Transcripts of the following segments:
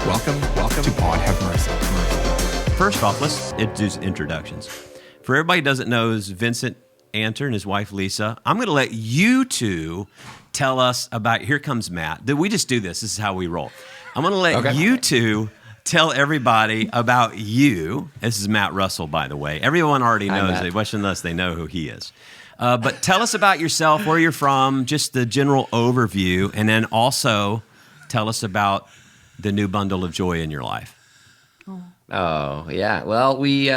Welcome to God Have Mercy. First off, let's do introductions. For everybody who doesn't know, is Vincent Anter and his wife Lisa. I'm going to let you two tell us about. Here comes Matt. We just do this. This is how we roll. I'm going to let you two tell everybody about you. This is Matt Russell, by the way. Everyone already knows. They watching us. They know who he is. But tell us about yourself, where you're from, just the general overview, and then also tell us about the new bundle of joy in your life. Oh, yeah. Well, we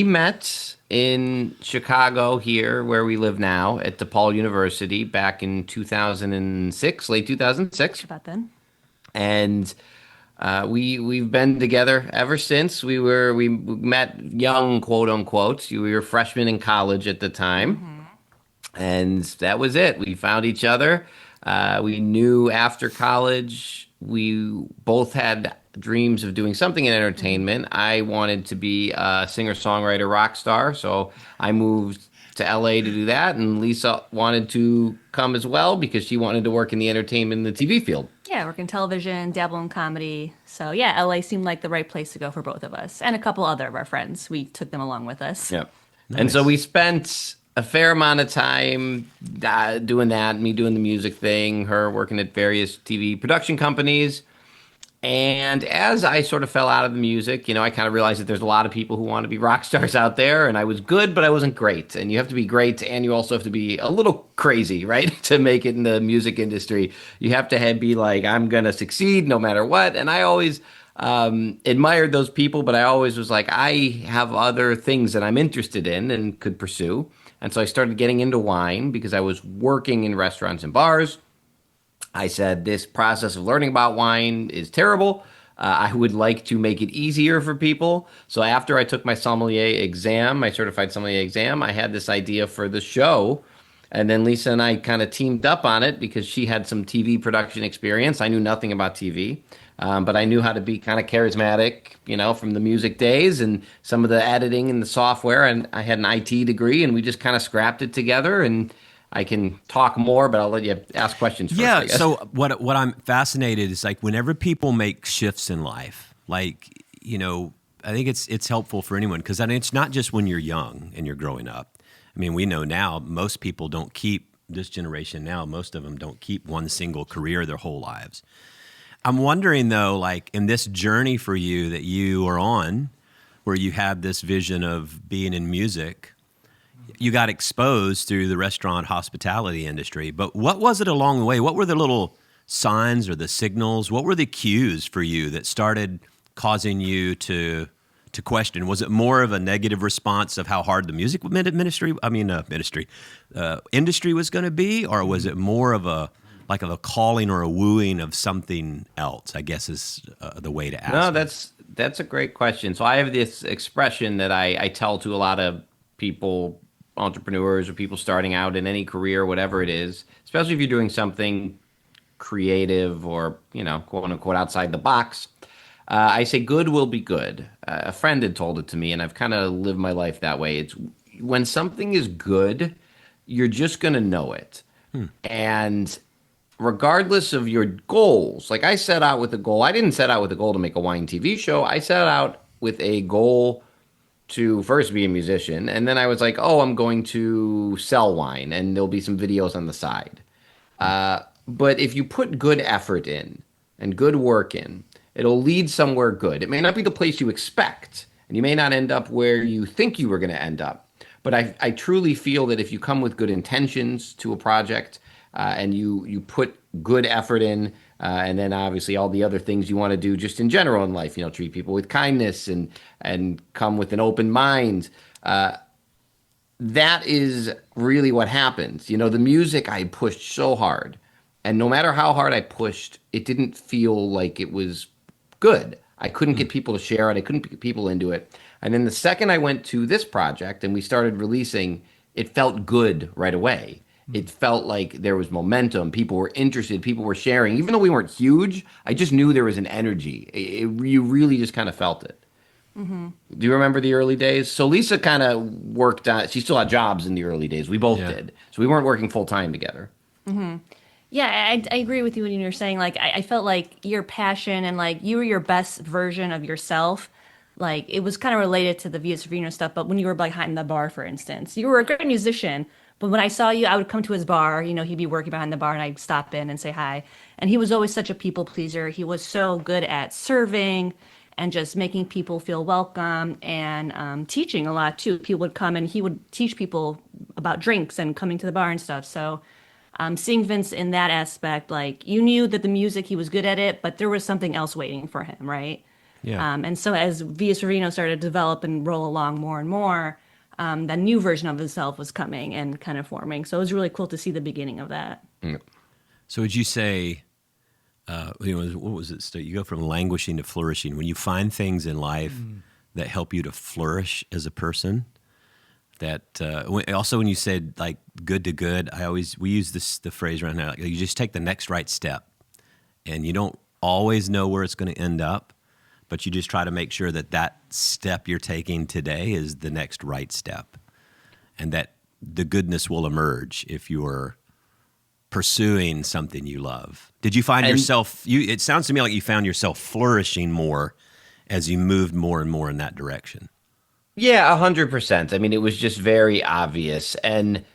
met in Chicago here, where we live now, at DePaul University back in 2006, late 2006. About then. And we've been together ever since. We met young, quote unquote. We were freshmen in college at the time, and that was it. We found each other. We knew after college we both had dreams of doing something in entertainment. I wanted to be a singer-songwriter rock star, so I moved to LA to do that, and Lisa wanted to come as well because she wanted to work in the entertainment and the TV field. Yeah, work in television, dabble in comedy. So yeah, LA seemed like the right place to go for both of us and a couple other of our friends. We took them along with us. Yeah. Nice. And so we spent a fair amount of time doing that, me doing the music thing, her working at various TV production companies. And as I sort of fell out of the music, I kind of realized that there's a lot of people who want to be rock stars out there, and I was good, but I wasn't great. And you have to be great, and you also have to be a little crazy, right, to make it in the music industry. You have to be like, I'm going to succeed no matter what. And I always admired those people, but I always was like, I have other things that I'm interested in and could pursue. And so I started getting into wine because I was working in restaurants and bars. I said, this process of learning about wine is terrible. I would like to make it easier for people. So after I took my sommelier exam, my certified sommelier exam, I had this idea for the show. And then Lisa and I kind of teamed up on it because she had some TV production experience. I knew nothing about TV, but I knew how to be kind of charismatic, from the music days and some of the editing and the software. And I had an IT degree, and we just kind of scrapped it together. And I can talk more, but I'll let you ask questions first. Yeah. So what I'm fascinated is, like, whenever people make shifts in life, like, I think it's helpful for anyone, because it's not just when you're young and you're growing up. I mean, we know now most people don't keep, this generation now, most of them don't keep one single career their whole lives. I'm wondering, though, like, in this journey for you that you are on, where you have this vision of being in music, you got exposed through the restaurant hospitality industry. But what was it along the way? What were the little signs or the signals? What were the cues for you that started causing you to question? Was it more of a negative response of how hard the music industry was going to be, or was it more of a calling or a wooing of something else, I guess is the way to ask. No, that's a great question. So I have this expression that I tell to a lot of people, entrepreneurs or people starting out in any career, whatever it is, especially if you're doing something creative or, quote unquote, outside the box. I say good will be good. A friend had told it to me, and I've kind of lived my life that way. It's when something is good, you're just going to know it. And regardless of your goals, like I set out with a goal. I didn't set out with a goal to make a wine TV show. I set out with a goal to first be a musician. And then I was like, I'm going to sell wine, and there'll be some videos on the side. But if you put good effort in and good work in, it'll lead somewhere good. It may not be the place you expect, and you may not end up where you think you were going to end up. But I truly feel that if you come with good intentions to a project, and you put good effort in, and then obviously all the other things you want to do just in general in life, treat people with kindness and come with an open mind, that is really what happens. The music, I pushed so hard, and no matter how hard I pushed, it didn't feel like it was good. I couldn't get people to share it. I couldn't get people into it. And then the second I went to this project and we started releasing, it felt good right away. It felt like there was momentum. People were interested. People were sharing. Even though we weren't huge, I just knew there was an energy. You really just kind of felt it. Mm-hmm. Do you remember the early days? So Lisa kind of worked on, she still had jobs in the early days. We both did. So we weren't working full time together. Mm-hmm. Yeah, I agree with you when you're saying like I felt like your passion and like you were your best version of yourself. Like it was kind of related to the VS Vino stuff, but when you were behind the bar, for instance, you were a great musician. But when I saw you, I would come to his bar. You know, he'd be working behind the bar, and I'd stop in and say hi. And he was always such a people pleaser. He was so good at serving and just making people feel welcome and teaching a lot too. People would come and he would teach people about drinks and coming to the bar and stuff. So seeing Vince in that aspect, like you knew that the music he was good at it, but there was something else waiting for him, right? Yeah. And so as Via Sorvino started to develop and roll along more and more, that new version of himself was coming and kind of forming. So it was really cool to see the beginning of that. So would you say, what was it? So you go from languishing to flourishing. When you find things in life that help you to flourish as a person, that also when you said like good to good, we use the phrase right now. Like, you just take the next right step, and you don't always know where it's going to end up, but you just try to make sure that that step you're taking today is the next right step, and that the goodness will emerge if you're pursuing something you love. Did you find yourself? It sounds to me like you found yourself flourishing more as you moved more and more in that direction. Yeah, 100%. I mean, it was just very obvious. And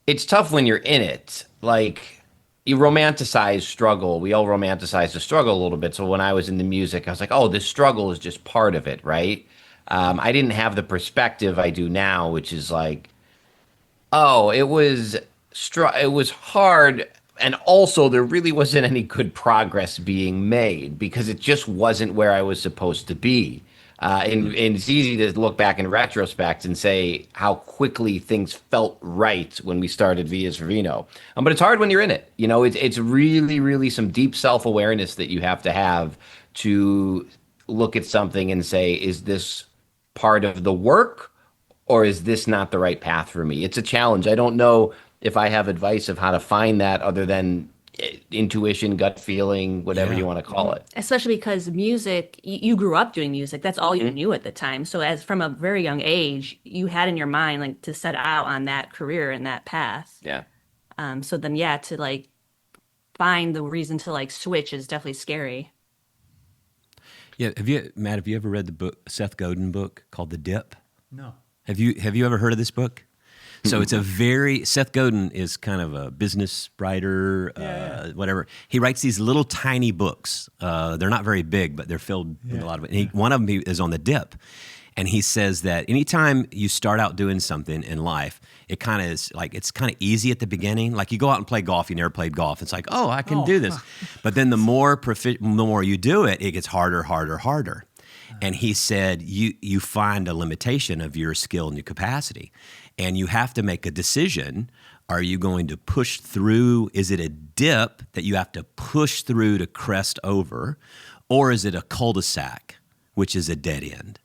it's tough when you're in it. Like, you romanticize struggle. We all romanticize the struggle a little bit. So when I was in the music, I was like, oh, this struggle is just part of it, right? I didn't have the perspective I do now, which is like, oh, it was hard, and also there really wasn't any good progress being made because it just wasn't where I was supposed to be. And it's easy to look back in retrospect and say how quickly things felt right when we started Vias for Vino. But it's hard when you're in it. You know, it's really, really some deep self-awareness that you have to look at something and say, is this part of the work, or is this not the right path for me? It's a challenge. I don't know if I have advice of how to find that other than intuition, gut feeling, whatever you want to call it. Especially because music, you grew up doing music. That's all you knew at the time. So as from a very young age, you had in your mind like to set out on that career and that path. Yeah. So then, yeah, to like find the reason to like switch is definitely scary. Yeah. Matt, have you ever read the book, Seth Godin book called The Dip? No. Have you ever heard of this book? So it's Seth Godin is kind of a business writer, whatever. He writes these little tiny books. They're not very big, but they're filled with a lot of it. And one of them is on the dip. And he says that anytime you start out doing something in life, it kind of is like, it's kind of easy at the beginning. Like you go out and play golf, you never played golf. It's like, oh, I can do this. But then the more you do it, it gets harder, harder, harder. And he said, you find a limitation of your skill and your capacity. And you have to make a decision. Are you going to push through? Is it a dip that you have to push through to crest over? Or is it a cul-de-sac, which is a dead end?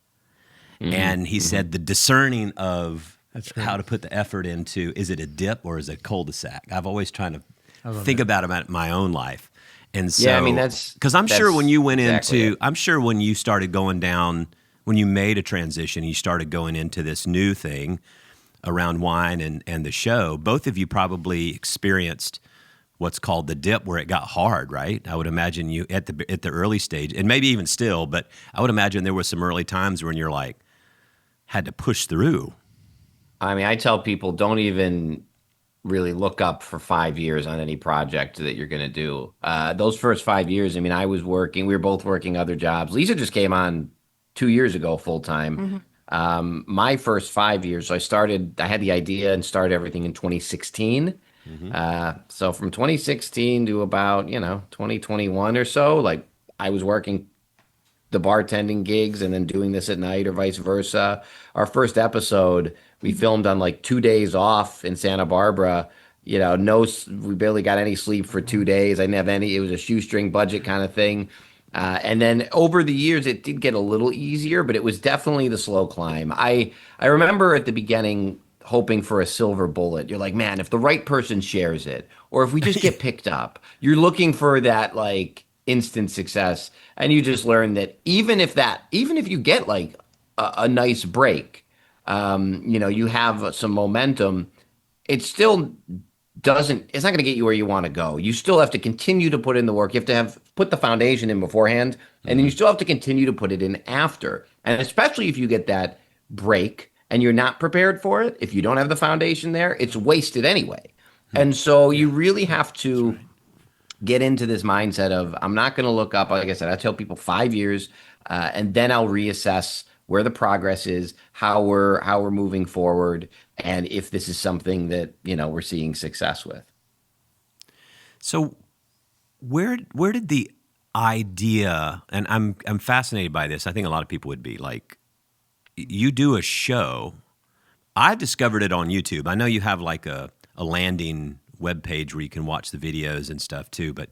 And he said the discerning of how to put the effort into, is it a dip or is it a cul-de-sac? I've always tried to think about it in my own life. And so, yeah, I mean, that's because I'm sure when you went exactly into, I'm sure when you started going down, when you made a transition, you started going into this new thing around wine and the show, both of you probably experienced what's called the dip where it got hard, right? I would imagine you at the early stage, and maybe even still, but I would imagine there were some early times when you're like, had to push through. I mean, I tell people don't even really look up for 5 years on any project that you're going to do. Those first 5 years, I mean, we were both working other jobs. Lisa just came on 2 years ago full time. My first 5 years, so I had the idea and started everything in 2016. So from 2016 to about, 2021 or so, like I was working the bartending gigs and then doing this at night or vice versa. Our first episode, we filmed on like 2 days off in Santa Barbara. We barely got any sleep for 2 days. I didn't have any. It was a shoestring budget kind of thing. And then over the years, it did get a little easier, but it was definitely the slow climb. I remember at the beginning hoping for a silver bullet. You're like, man, if the right person shares it, or if we just get picked up, you're looking for that like instant success. And you just learn that even if you get like a nice break, you have some momentum, it's still doesn't it's not going to get you where you want to go. You still have to continue to put in the work. You have to have put the foundation in beforehand, and then you still have to continue to put it in after. And especially if you get that break and you're not prepared for it, if you don't have the foundation there, it's wasted anyway. And so you really have to get into this mindset of I'm not going to look up. Like I said, I tell people 5 years, and then I'll reassess where the progress is, how we're moving forward, and if this is something that we're seeing success with. So where did the idea, and I'm fascinated by this. I think a lot of people would be like, you do a show. I discovered it on YouTube. I know you have like a landing web page where you can watch the videos and stuff too, but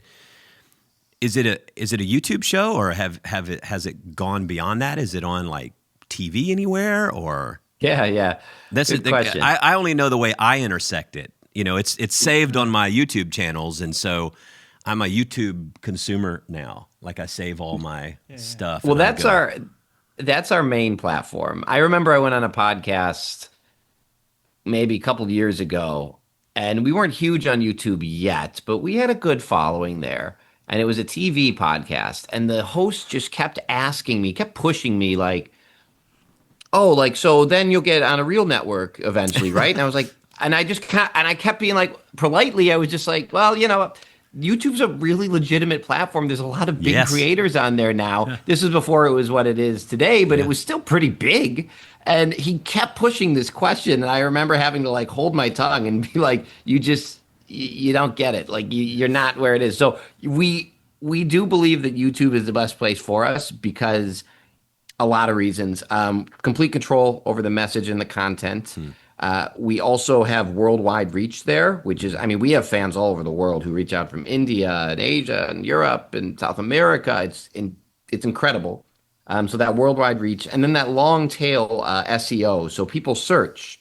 is it a YouTube show, or has it gone beyond that? Is it on like TV anywhere, or? Yeah. That's Good question. I only know the way I intersect it. It's saved on my YouTube channels, and so I'm a YouTube consumer now. Like I save all my stuff. Well, and I that's our main platform. I remember I went on a podcast maybe a couple of years ago, and we weren't huge on YouTube yet, but we had a good following there. And it was a TV podcast, and the host just kept asking me, kept pushing me, like, "Oh, like so then you'll get on a real network eventually, right?" And I was like, and I kept being like, politely, I was just like, "Well, YouTube's a really legitimate platform. There's a lot of big creators on there now. Yeah. This is before it was what it is today, but it was still pretty big." And he kept pushing this question, and I remember having to like hold my tongue and be like, you don't get it. Like you're not where it is. So we do believe that YouTube is the best place for us because a lot of reasons. Complete control over the message and the content. We also have worldwide reach there, which is, we have fans all over the world who reach out from India and Asia and Europe and South America. It's incredible. So that worldwide reach, and then that long tail SEO. So people search.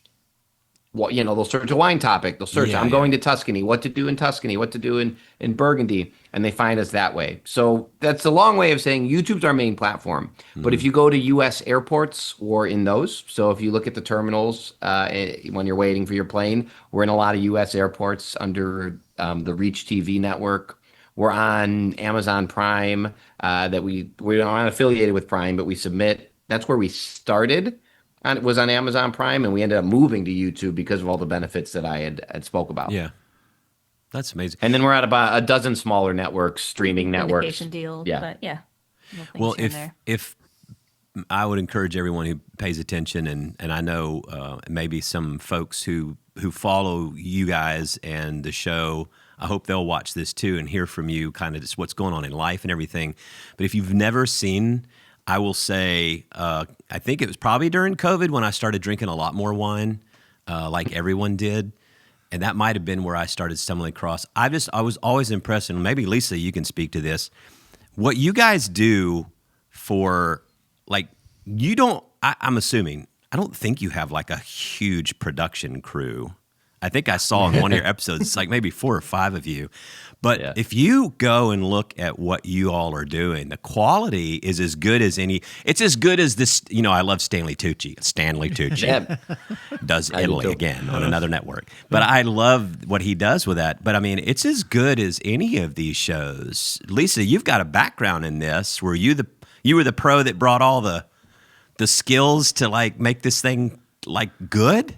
They'll search a wine topic. They'll search, I'm going to Tuscany, what to do in Tuscany, what to do in Burgundy, and they find us that way. So that's a long way of saying YouTube's our main platform. But if you go to U.S. airports, or in those, so if you look at the terminals when you're waiting for your plane, we're in a lot of U.S. airports under the Reach TV network. We're on Amazon Prime, that we're not affiliated with Prime, but we submit. That's where we started. And it was on Amazon Prime, and we ended up moving to YouTube because of all the benefits that I had spoke about. Yeah, that's amazing. And then we're at about a dozen smaller networks, streaming networks. Syndication deal, but yeah. Well, if I would encourage everyone who pays attention, and I know maybe some folks who follow you guys and the show, I hope they'll watch this too and hear from you kind of just what's going on in life and everything. But if you've never seen, I will say, I think it was probably during COVID when I started drinking a lot more wine, like everyone did. And that might have been where I started stumbling across. I was always impressed, and maybe Lisa, you can speak to this. What you guys do for, like, I'm assuming, I don't think you have like a huge production crew. I think I saw in one of your episodes, it's like maybe 4 or 5 of you. But if you go and look at what you all are doing, the quality is as good as any. It's as good as this. I love Stanley Tucci. Stanley Tucci does Italy again on another network. But I love what he does with that. But it's as good as any of these shows. Lisa, you've got a background in this. Were you were the pro that brought all the skills to like make this thing like good?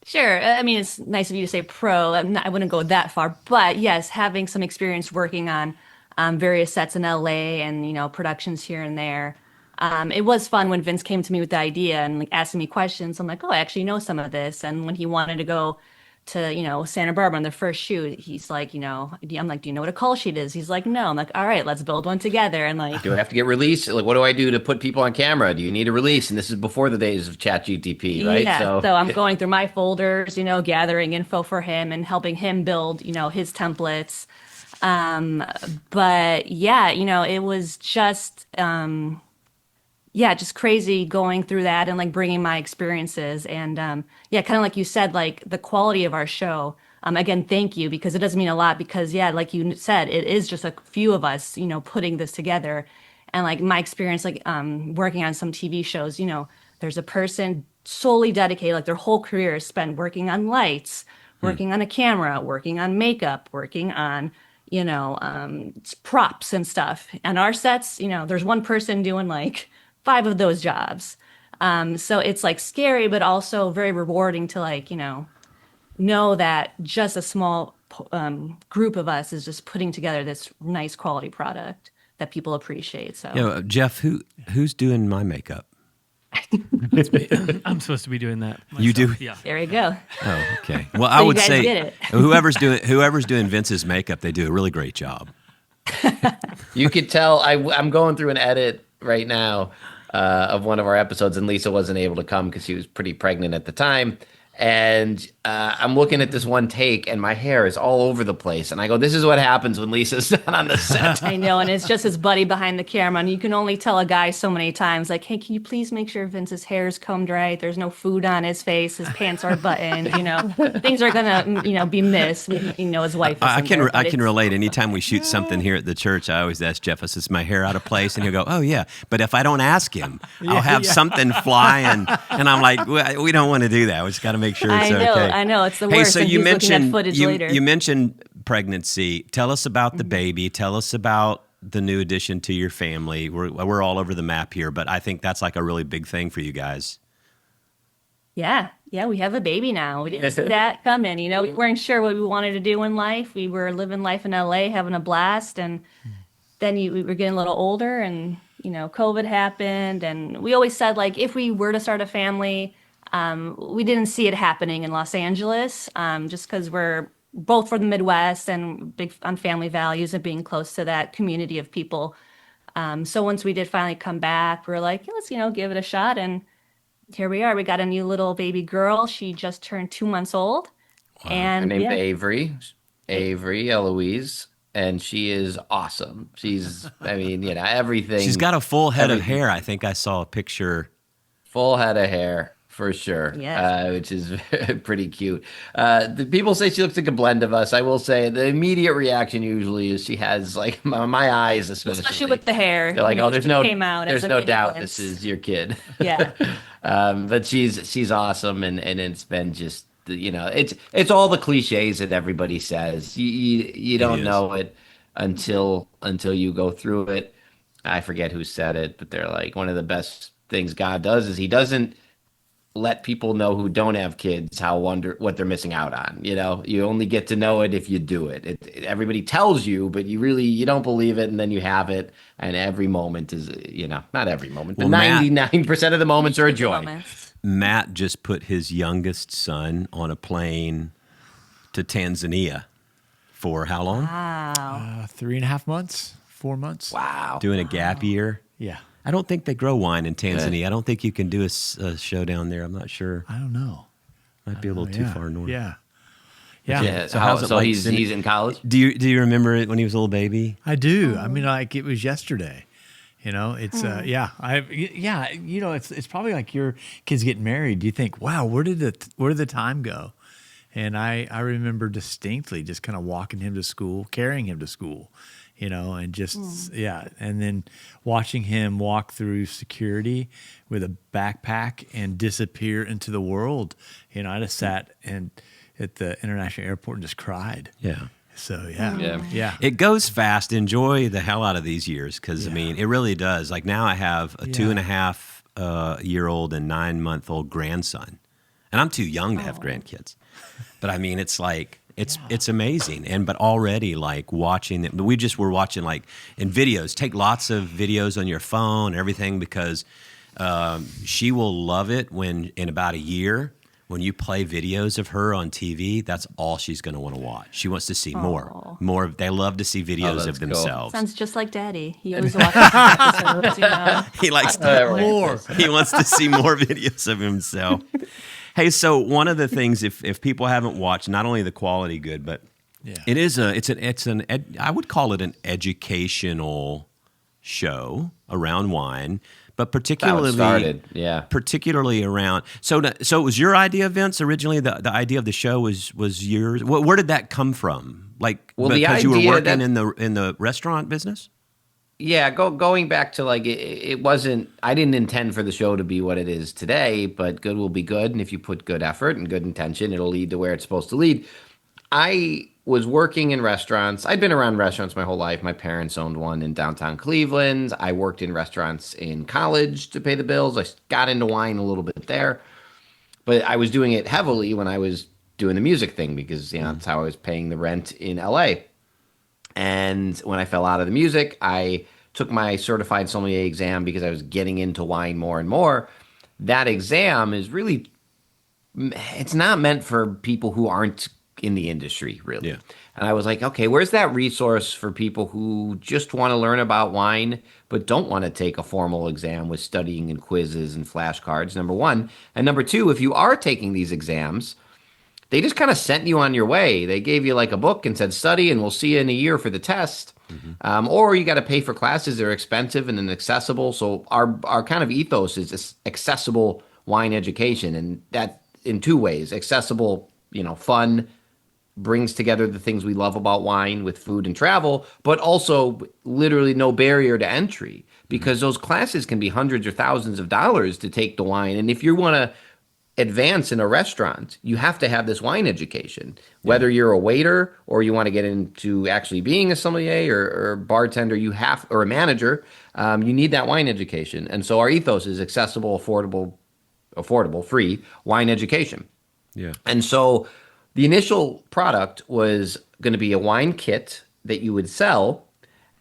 Sure. It's nice of you to say pro. I wouldn't go that far, but yes, having some experience working on various sets in LA and productions here and there. It was fun when Vince came to me with the idea and like asking me questions. I'm like, oh, I actually know some of this. And when he wanted to go to Santa Barbara on the first shoot, he's like, I'm like, do you know what a call sheet is? He's like, no. I'm like, all right, let's build one together. And like, do I have to get released? Like, what do I do to put people on camera? Do you need a release? And this is before the days of ChatGPT, right? Yeah. So I'm going through my folders, gathering info for him and helping him build, his templates. But yeah, it was just, just crazy going through that and like bringing my experiences and kind of like you said, like the quality of our show. Again, thank you, because it doesn't mean a lot because like you said, it is just a few of us, putting this together. And like my experience, like working on some TV shows, there's a person solely dedicated, like their whole career is spent working on lights, working on a camera, working on makeup, working on, props and stuff. And our sets, there's one person doing like 5 of those jobs. So it's like scary, but also very rewarding to like, know that just a small group of us is just putting together this nice quality product that people appreciate. So, Jeff, who's doing my makeup? I'm supposed to be doing that myself. You do? Yeah. there you go. Oh, okay. Well, I would guys say get it. whoever's doing Vince's makeup, they do a really great job. You could tell I'm going through an edit right now of one of our episodes, and Lisa wasn't able to come because she was pretty pregnant at the time. And I'm looking at this one take, and my hair is all over the place. And I go, this is what happens when Lisa's not on the set. I know, and it's just his buddy behind the camera, and you can only tell a guy so many times, like, hey, can you please make sure Vince's hair is combed right? There's no food on his face, his pants are buttoned, things are gonna, be missed. His wife. I can relate. Anytime we shoot something here at the church, I always ask Jeff, is my hair out of place? And he'll go, oh yeah. But if I don't ask him, I'll have something fly, and I'm like, we don't want to do that. We just got to make sure it's okay. I know, it's the Hey, worst. so and you he's looking at mentioned footage later. you mentioned pregnancy. Tell us about the baby. Tell us about the new addition to your family. We're all over the map here, but I think that's like a really big thing for you guys. Yeah, we have a baby now. We didn't see that coming. We weren't sure what we wanted to do in life. We were living life in LA, having a blast, and then we were getting a little older, and COVID happened, and we always said like if we were to start a family. We didn't see it happening in Los Angeles, just because we're both from the Midwest and big on family values and being close to that community of people. So once we did finally come back, we were like, let's, give it a shot. And here we are. We got a new little baby girl. She just turned 2 months old. Wow. And her name's Avery Eloise. And she is awesome. She's, everything. She's got a full head of hair. I think I saw a picture. Full head of hair. For sure, yes. Which is pretty cute. The people say she looks like a blend of us. I will say the immediate reaction usually is she has like my eyes, especially with the hair. They're like, oh, there's no doubt glimpse. this is your kid. Yeah. But she's awesome, and it's been just it's all the cliches that everybody says. You don't know it until you go through it. I forget who said it, but they're like, one of the best things God does is He doesn't let people know who don't have kids what they're missing out on. You only get to know it if you do it. Everybody tells you, but you don't believe it, and then you have it, and every moment is not every moment, but 99% of the moments are a joy. Matt just put his youngest son on a plane to Tanzania for how long? Wow. 3.5 months, 4 months. Wow. Doing a gap year. Yeah. I don't think they grow wine in Tanzania. I don't think you can do a show down there. I'm not sure. I don't know. Might be a little too far north. Yeah. So how's it like? He's in college? Do you remember it when he was a little baby? I do. I mean, like it was yesterday. It's it's probably like your kids getting married. You think, wow, where did the time go? And I remember distinctly just kind of walking him to school, carrying him to school. And just, and then watching him walk through security with a backpack and disappear into the world. I just sat at the international airport and just cried. Yeah. So, yeah. It goes fast. Enjoy the hell out of these years because, it really does. Like now I have a 2.5-year-old and 9-month-old grandson. And I'm too young to have grandkids. But, it's like... It's amazing, but already like watching it. We just were watching like in videos. Take lots of videos on your phone, and everything, because she will love it when in about a year when you play videos of her on TV. That's all she's going to want to watch. She wants to see more. They love to see videos of themselves. Sounds just like Daddy. He always watches episodes. He likes more. He wants to see more videos of himself. Hey, so one of the things, if people haven't watched, not only the quality good, but I would call it an educational show around wine, but particularly around. So it was your idea, Vince. Originally, the idea of the show was yours. Where did that come from? Like, because you were working in the restaurant business. going back to like it wasn't. I didn't intend for the show to be what it is today, but good will be good, and if you put good effort and good intention, it'll lead to where it's supposed to lead. I was working in restaurants. I'd been around restaurants my whole life. My parents owned one in downtown Cleveland. I worked in restaurants in college to pay the bills. I got into wine a little bit there, but I was doing it heavily when I was doing the music thing because that's how I was paying the rent in LA. And when I fell out of the music, I took my certified sommelier exam because I was getting into wine more and more. That exam is really, it's not meant for people who aren't in the industry, really. Yeah. And I was like, okay, where's that resource for people who just want to learn about wine, but don't want to take a formal exam with studying and quizzes and flashcards, number one. And number two, if you are taking these exams, they just kind of sent you on your way. They gave you like a book and said, study, and we'll see you in a year for the test. Or you got to pay for classes. They're expensive and inaccessible. So our kind of ethos is this accessible wine education. And that in two ways, accessible, fun, brings together the things we love about wine with food and travel, but also literally no barrier to entry because those classes can be hundreds or thousands of dollars to take the wine. And if you want to advance in a restaurant, you have to have this wine education. Whether you're a waiter or you want to get into actually being a sommelier or bartender, or a manager, you need that wine education. And so our ethos is accessible, affordable, free wine education. Yeah. And so the initial product was going to be a wine kit that you would sell.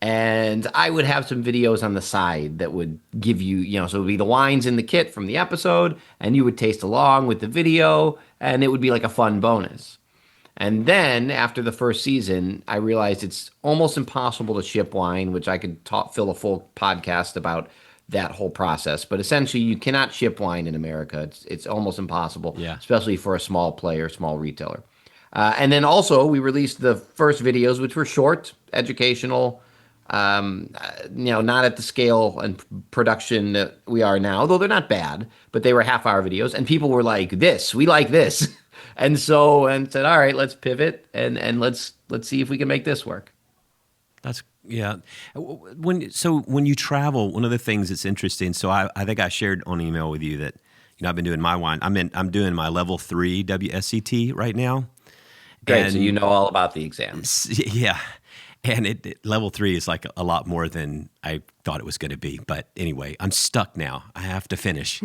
And I would have some videos on the side that would give you, so it would be the wines in the kit from the episode, and you would taste along with the video, and it would be like a fun bonus. And then after the first season, I realized it's almost impossible to ship wine, which I could fill a full podcast about that whole process. But essentially, you cannot ship wine in America. It's almost impossible, especially for a small player, small retailer. And then also, we released the first videos, which were short, educational, not at the scale and production that we are now, though they're not bad, but they were half-hour videos, and people were like, we like this. And said, all right, let's pivot and let's see if we can make this work. That's When you travel, one of the things that's interesting. So I think I shared on email with you that I've been doing my wine. I'm doing my level 3 WSET right now. Great. And so you know all about the exams. Yeah. And level 3 is like a lot more than I thought it was going to be. But anyway, I'm stuck now. I have to finish.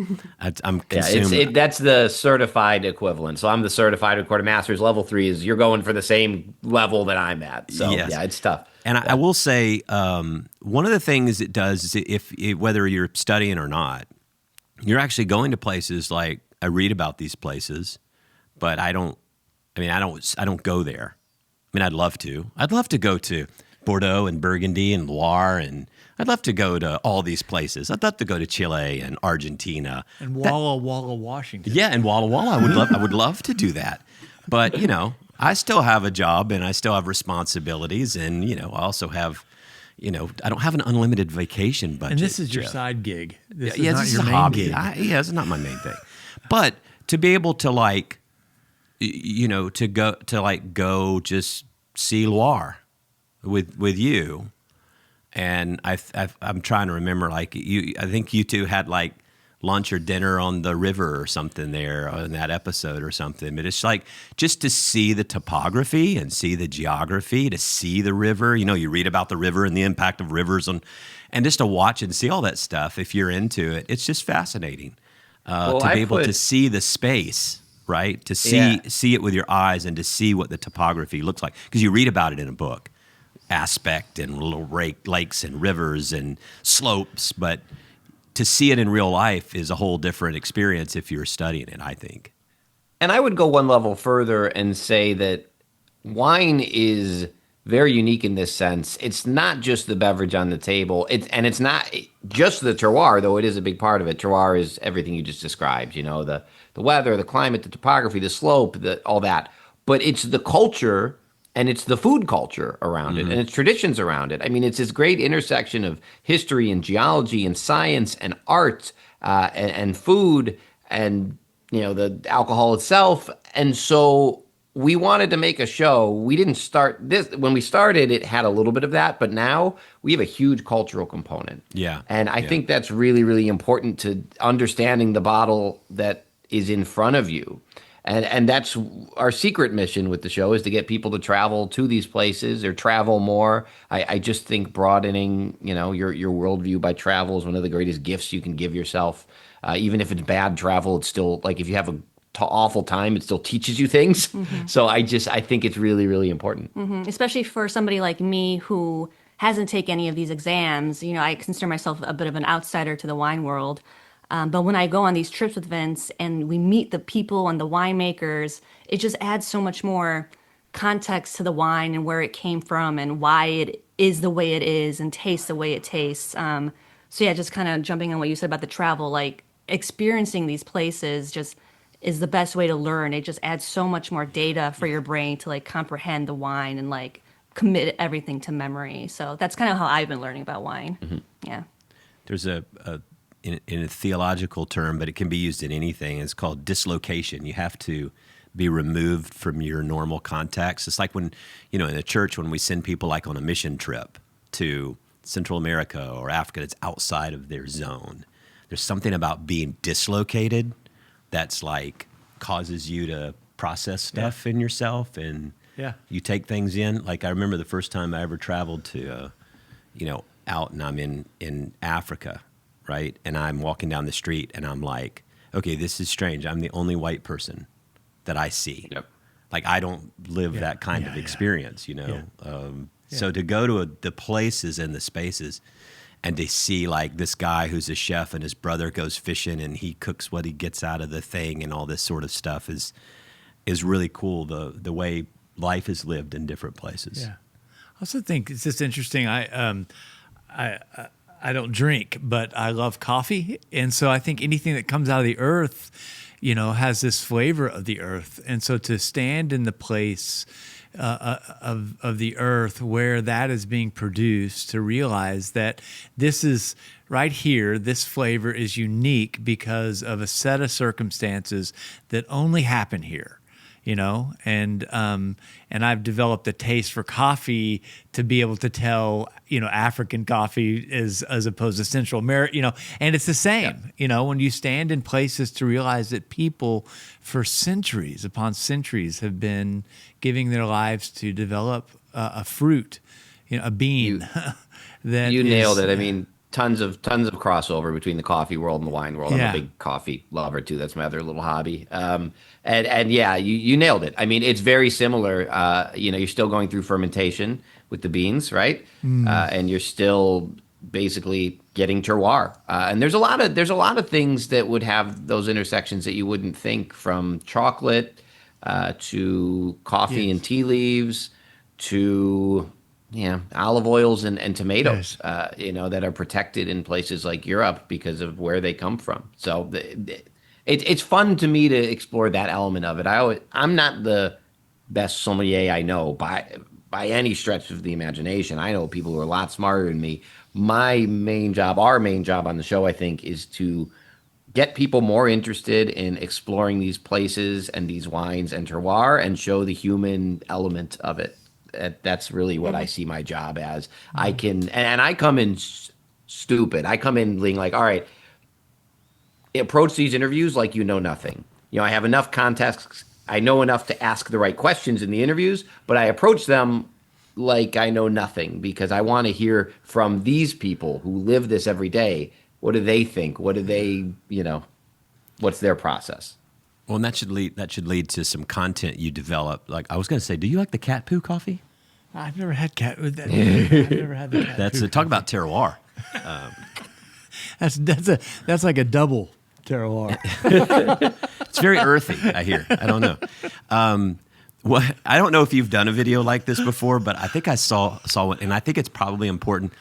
I'm consumed. Yeah, that's the certified equivalent. So I'm the certified recorder master's. Level 3 is you're going for the same level that I'm at. So yeah, it's tough. And I will say one of the things it does is whether you're studying or not, you're actually going to places like I read about these places, but I don't go there. I mean, I'd love to. I'd love to go to Bordeaux and Burgundy and Loire, and I'd love to go to all these places. I'd love to go to Chile and Argentina and Walla Walla, Washington. Yeah, and Walla Walla. I would love to do that. But I still have a job and I still have responsibilities, and I also have, I don't have an unlimited vacation budget. And this is your side gig. This is this not is your a main hobby. gig. It's not my main thing. But to be able to to go just see Loire with you, and I'm trying to remember I think you two had like lunch or dinner on the river or something there in that episode or something. But it's like just to see the topography and see the geography, to see the river. You read about the river and the impact of rivers and just to watch and see all that stuff. If you're into it, it's just fascinating to be able to see the space. Right? To see it with your eyes and to see what the topography looks like. Because you read about it in a book, aspect and little lakes and rivers and slopes. But to see it in real life is a whole different experience if you're studying it, I think. And I would go one level further and say that wine is very unique in this sense. It's not just the beverage on the table. It's not just the terroir, though it is a big part of it. Terroir is everything you just described, the weather, the climate, the topography, the slope, all that. But it's the culture and it's the food culture around it and its traditions around it. I mean, it's this great intersection of history and geology and science and art and food and, the alcohol itself. And so we wanted to make a show. We didn't start this when we started, it had a little bit of that, but now we have a huge cultural component. Yeah. And I think that's really, really important to understanding the bottle that is in front of you. And that's our secret mission with the show, is to get people to travel to these places or travel more. I just think broadening, your worldview by travel is one of the greatest gifts you can give yourself. Even if it's bad travel, it's still like if you have a awful time, it still teaches you things. So I think it's really, really important. Especially for somebody like me who hasn't taken any of these exams. I consider myself a bit of an outsider to the wine world. But when I go on these trips with Vince and we meet the people and the winemakers, it just adds so much more context to the wine and where it came from and why it is the way it is and tastes the way it tastes. So yeah, just kind of jumping on what you said about the travel, like experiencing these places just is the best way to learn. It just adds so much more data for your brain to like comprehend the wine and like commit everything to memory. So that's kind of how I've been learning about wine. Yeah. There's in a theological term, but it can be used in anything. It's called dislocation. You have to be removed from your normal context. It's like when, in the church, when we send people like on a mission trip to Central America or Africa that's outside of their zone. There's something about being dislocated that's like causes you to process stuff in yourself, and you take things in. Like I remember the first time I ever traveled to, out, and I'm in Africa, right? And I'm walking down the street and I'm like, okay, this is strange. I'm the only white person that I see. Yep. Like I don't live that kind of experience, So to go to the places and the spaces and to see like this guy who's a chef and his brother goes fishing and he cooks what he gets out of the thing and all this sort of stuff is really cool. The way life is lived in different places. Yeah. I also think it's just interesting. I don't drink, but I love coffee. And so I think anything that comes out of the earth, has this flavor of the earth. And so to stand in the place of the earth where that is being produced, to realize that this is right here, this flavor is unique because of a set of circumstances that only happen here. And I've developed a taste for coffee to be able to tell, African coffee as opposed to Central America, and it's the same, when you stand in places to realize that people for centuries upon centuries have been giving their lives to develop a fruit, a bean. That you nailed it. I mean, tons of crossover between the coffee world and the wine world. I'm a big coffee lover too. That's my other little hobby. And yeah, you nailed it. I mean, it's very similar. You're still going through fermentation with the beans, right? And you're still basically getting terroir. And there's a lot of things that would have those intersections that you wouldn't think, from chocolate to coffee and tea leaves to olive oils and tomatoes, that are protected in places like Europe because of where they come from. So it's fun to me to explore that element of it. I'm not the best sommelier I know by any stretch of the imagination. I know people who are a lot smarter than me. Our main job on the show, I think, is to get people more interested in exploring these places and these wines and terroir and show the human element of it. That's really what I see my job as. I come in stupid. I come in being like, all right, approach these interviews like you know nothing. I have enough context. I know enough to ask the right questions in the interviews, but I approach them like I know nothing because I want to hear from these people who live this every day. What do they think? What do they, what's their process? Well, and that should lead to some content you develop. Like I was going to say, do you like the cat poo coffee? I've never had cat. I've never had the cat. That's talk about terroir. That's like a double terroir. It's very earthy. I hear. I don't know. I don't know if you've done a video like this before, but I think I saw one, and I think it's probably important.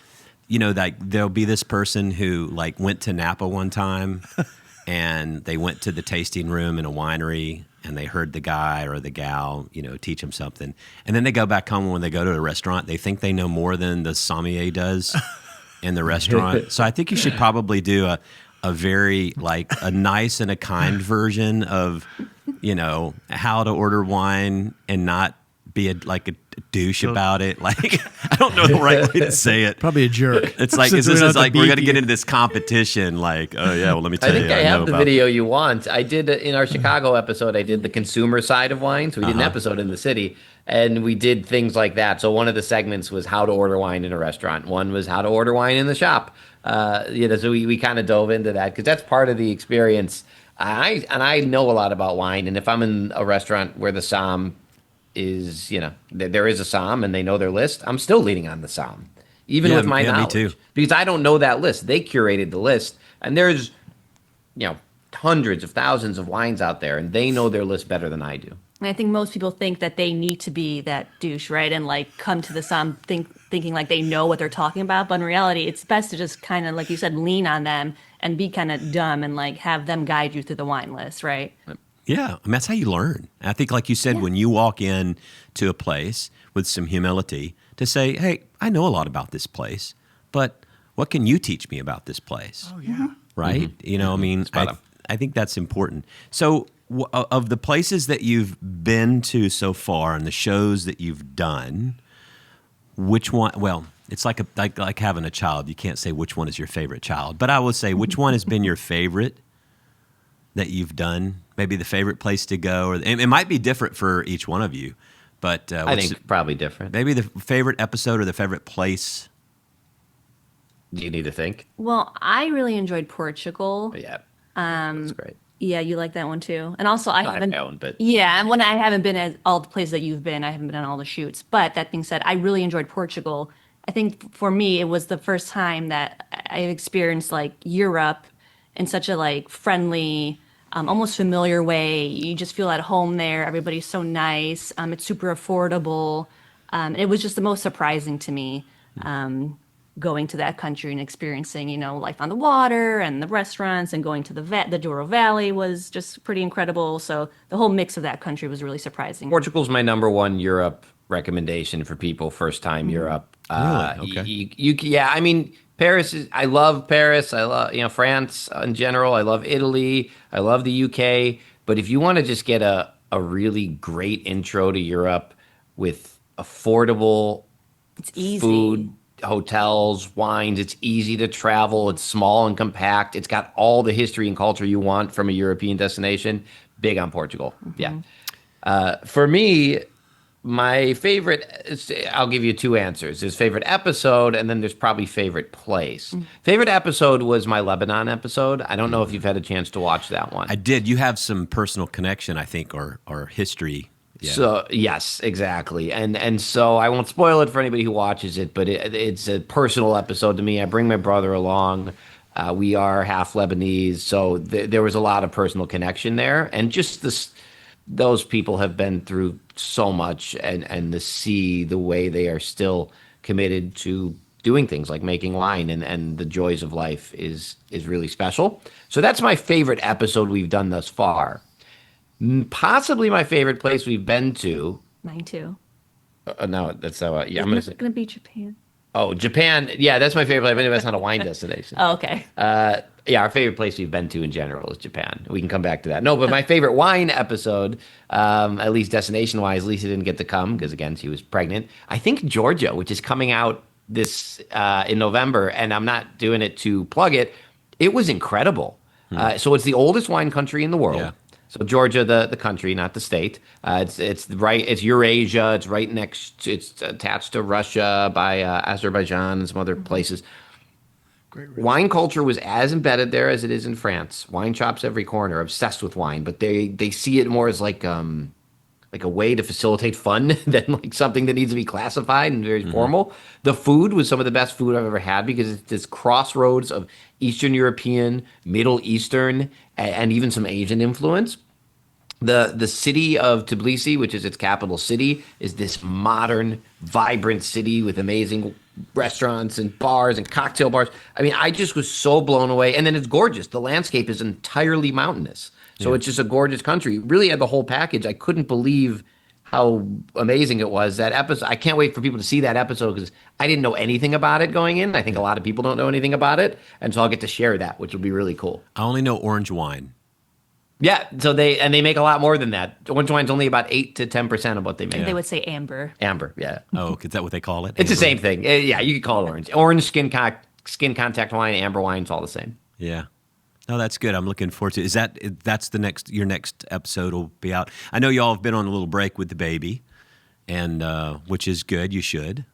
Like there'll be this person who like went to Napa one time. And they went to the tasting room in a winery and they heard the guy or the gal, teach them something. And then they go back home. When they go to a restaurant, they think they know more than the sommelier does in the restaurant. So I think you should probably do a very like a nice and a kind version of how to order wine and not be like a douche about it. Like, I don't know the right way to say it. Probably a jerk. It's like, Since we don't have to we're beat going to get you. into this competition. Like, oh yeah, well, let me I tell you. think I have know the about video you want. I did in our Chicago episode. I did the consumer side of wine, so we did an episode in the city, and we did things like that. So one of the segments was how to order wine in a restaurant. One was how to order wine in the shop. So we kind of dove into that because that's part of the experience. I know a lot about wine, and if I'm in a restaurant where the somm is, there is a somm and they know their list, I'm still leaning on the somm, even with my me knowledge, too. because I don't know that list. They curated the list, and there's, hundreds of thousands of wines out there, and they know their list better than I do. And I think most people think that they need to be that douche, right? And like come to the somm thinking like they know what they're talking about. But in reality, it's best to just kind of, like you said, lean on them and be kind of dumb and like have them guide you through the wine list, right? Yeah, I mean, that's how you learn. I think, like you said, when you walk in to a place with some humility to say, hey, I know a lot about this place, but what can you teach me about this place? Oh, yeah. Right? I mean, I think that's important. So of the places that you've been to so far and the shows that you've done, which one, well, it's like having a child. You can't say which one is your favorite child, but I would say which one has been your favorite that you've done, maybe the favorite place to go, or it might be different for each one of you, but I think probably different. maybe the favorite episode or the favorite place. Do you need to think? Well, I really enjoyed Portugal. Yeah, that's great. Yeah, you like that one too. And also, I Not haven't. my own, but Yeah, and when I haven't been at all the places that you've been, I haven't been on all the shoots. But that being said, I really enjoyed Portugal. I think for me, it was the first time that I experienced like Europe in such a like friendly, almost familiar way. You just feel at home there. Everybody's so nice. It's super affordable. It was just the most surprising to me. Going to that country and experiencing, life on the water and the restaurants, and going to the Douro Valley was just pretty incredible. So the whole mix of that country was really surprising. Portugal's my number one Europe recommendation for people first time Europe. Really? Okay. Yeah. I mean, Paris is. I love Paris. I love France in general. I love Italy. I love the UK. But if you want to just get a really great intro to Europe with affordable It's easy. food, hotels, wines. It's easy to travel. It's small and compact. It's got all the history and culture you want from a European destination. Big on Portugal. Yeah. For me, my favorite, I'll give you two answers. There's favorite episode, and then there's probably favorite place. Favorite episode was my Lebanon episode. I don't know if you've had a chance to watch that one. I did. You have some personal connection, I think, or history. Yeah. So yes, exactly, and so I won't spoil it for anybody who watches it, but it's a personal episode to me. I bring my brother along. We are half Lebanese, so there was a lot of personal connection there, and just those people have been through so much, and to see the way they are still committed to doing things like making wine and the joys of life is really special. So that's my favorite episode we've done thus far. Possibly my favorite place we've been to. Mine too. No, that's yeah. I'm Isn't gonna it say. gonna be Japan? Oh, Japan. Yeah, that's my favorite place. Anyway, that's not a wine destination. Oh, okay. Yeah, our favorite place we've been to in general is Japan. We can come back to that. No, but my favorite wine episode, at least destination wise, Lisa didn't get to come because again she was pregnant. I think Georgia, which is coming out this in November, and I'm not doing it to plug it. It was incredible. So it's the oldest wine country in the world. Yeah. So Georgia, the country, not the state. It's right. It's Eurasia. It's right next. It's attached to Russia by Azerbaijan and some other places. Wine culture was as embedded there as it is in France. Wine shops every corner, obsessed with wine, but they see it more as like a way to facilitate fun than like something that needs to be classified and very formal. The food was some of the best food I've ever had because it's this crossroads of Eastern European, Middle Eastern, and even some Asian influence. The city of Tbilisi, which is its capital city, is this modern, vibrant city with amazing restaurants and bars and cocktail bars. I mean, I just was so blown away. And then it's gorgeous. The landscape is entirely mountainous. So it's just a gorgeous country. Really had the whole package. I couldn't believe how amazing it was. That episode, I can't wait for people to see that episode because I didn't know anything about it going in. I think a lot of people don't know anything about it. And so I'll get to share that, which will be really cool. I only know orange wine. Yeah, so they make a lot more than that. Orange wine's only about 8 to 10% of what they make. They would say amber. Amber, yeah. Oh, is that what they call it? It's the Amber? same thing. Yeah, you could call it orange. Orange skin contact wine, amber wine, it's all the same. Yeah. No, that's good. I'm looking forward to it. That's your next episode will be out. I know y'all have been on a little break with the baby, and which is good. You should.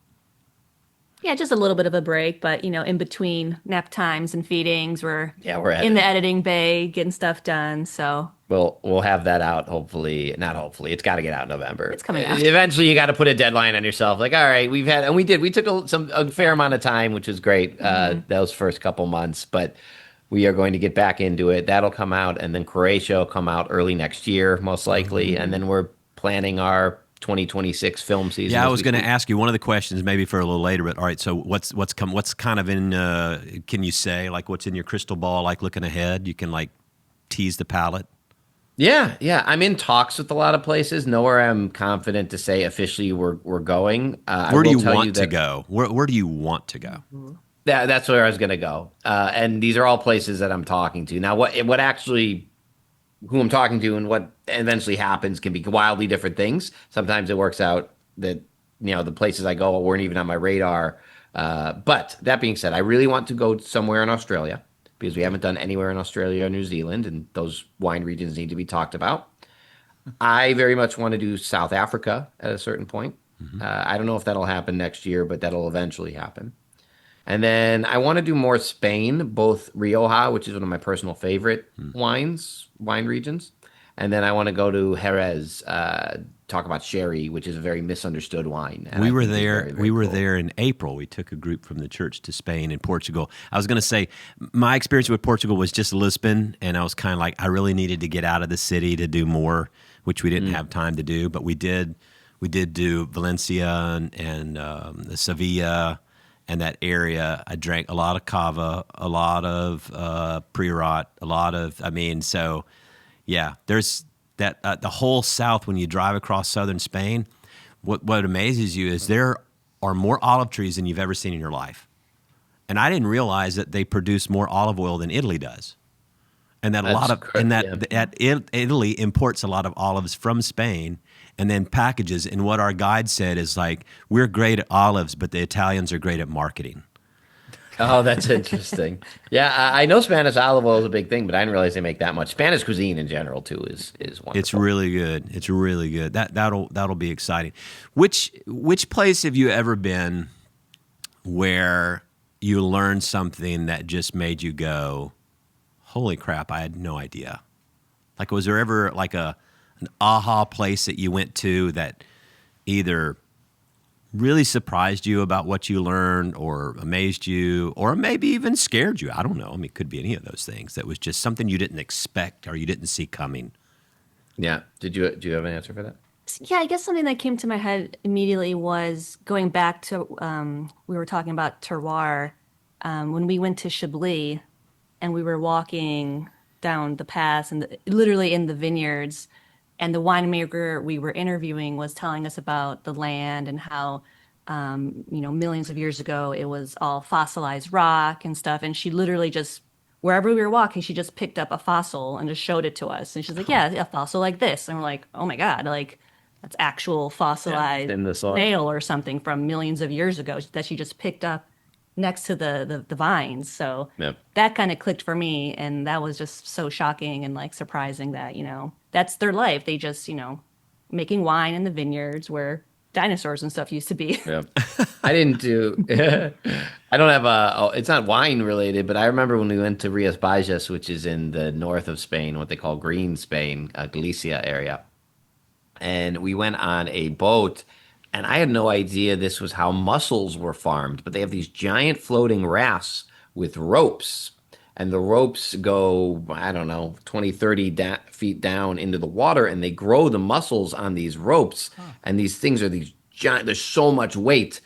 Yeah, just a little bit of a break, but in between nap times and feedings, we're at in it. the editing bay getting stuff done. So We'll have that out. Hopefully, not hopefully. It's got to get out in November. It's coming out. Eventually, you got to put a deadline on yourself. Like, all right, we took a fair amount of time, which was great. Those first couple months, but we are going to get back into it. That'll come out, and then Croatia will come out early next year, most likely, and then we're planning our 2026 film season. Yeah, I was going to ask you one of the questions, maybe for a little later. But all right, so what's kind of in? Can you say like what's in your crystal ball? Like looking ahead, you can like tease the palate. Yeah. I'm in talks with a lot of places. Nowhere I'm confident to say officially we're going. Where do you want to go? Where do you want to go? That's where I was going to go. And these are all places that I'm talking to. Now, what actually, who I'm talking to and what eventually happens can be wildly different things. Sometimes it works out that, the places I go weren't even on my radar. But that being said, I really want to go somewhere in Australia because we haven't done anywhere in Australia or New Zealand, and those wine regions need to be talked about. I very much want to do South Africa at a certain point. I don't know if that'll happen next year, but that'll eventually happen. And then I want to do more Spain, both Rioja, which is one of my personal favorite wine regions. And then I want to go to Jerez, talk about sherry, which is a very misunderstood wine. And We I were think it's there. very, very We were cool. there in April. We took a group from the church to Spain and Portugal. I was going to say my experience with Portugal was just Lisbon, and I was kind of like I really needed to get out of the city to do more, which we didn't have time to do. But we did do Valencia and Sevilla and that area. I drank a lot of cava, a lot of Priorat, a lot of. So yeah, there's that the whole south when you drive across southern Spain. What amazes you is there are more olive trees than you've ever seen in your life, and I didn't realize that they produce more olive oil than Italy does, and that Italy imports a lot of olives from Spain and then packages. And what our guide said is like we're great at olives, but the Italians are great at marketing. Oh, that's interesting. Yeah, I know Spanish olive oil is a big thing, but I didn't realize they make that much. Spanish cuisine in general too is wonderful. It's really good. It's really good. That'll be exciting. Which place have you ever been where you learned something that just made you go, "Holy crap! I had no idea." Like, was there ever like an aha place that you went to that either really surprised you about what you learned or amazed you or maybe even scared you? I don't know. I mean, it could be any of those things. That was just something you didn't expect or you didn't see coming. Yeah. Do you have an answer for that? Yeah, I guess something that came to my head immediately was going back to we were talking about terroir when we went to Chablis and we were walking down the paths and literally in the vineyards, and the winemaker we were interviewing was telling us about the land and how millions of years ago it was all fossilized rock and stuff, and she literally just wherever we were walking, she just picked up a fossil and just showed it to us, and she's like, "Yeah, a fossil like this," and we're like, "Oh my God, like." That's actual fossilized in the soil. nail or something from millions of years ago that she just picked up next to the vines. So Yep. that kind of clicked for me. And that was just so shocking and like surprising that, that's their life. They just, making wine in the vineyards where dinosaurs and stuff used to be. Yeah. I didn't do. I don't have it's not wine related, but I remember when we went to Rias Baixas, which is in the north of Spain, what they call Green Spain, Galicia area. And we went on a boat, and I had no idea this was how mussels were farmed. But they have these giant floating rafts with ropes, and the ropes go, I don't know, 20, 30 feet down into the water, and they grow the mussels on these ropes. And these things are these giant, there's so much weight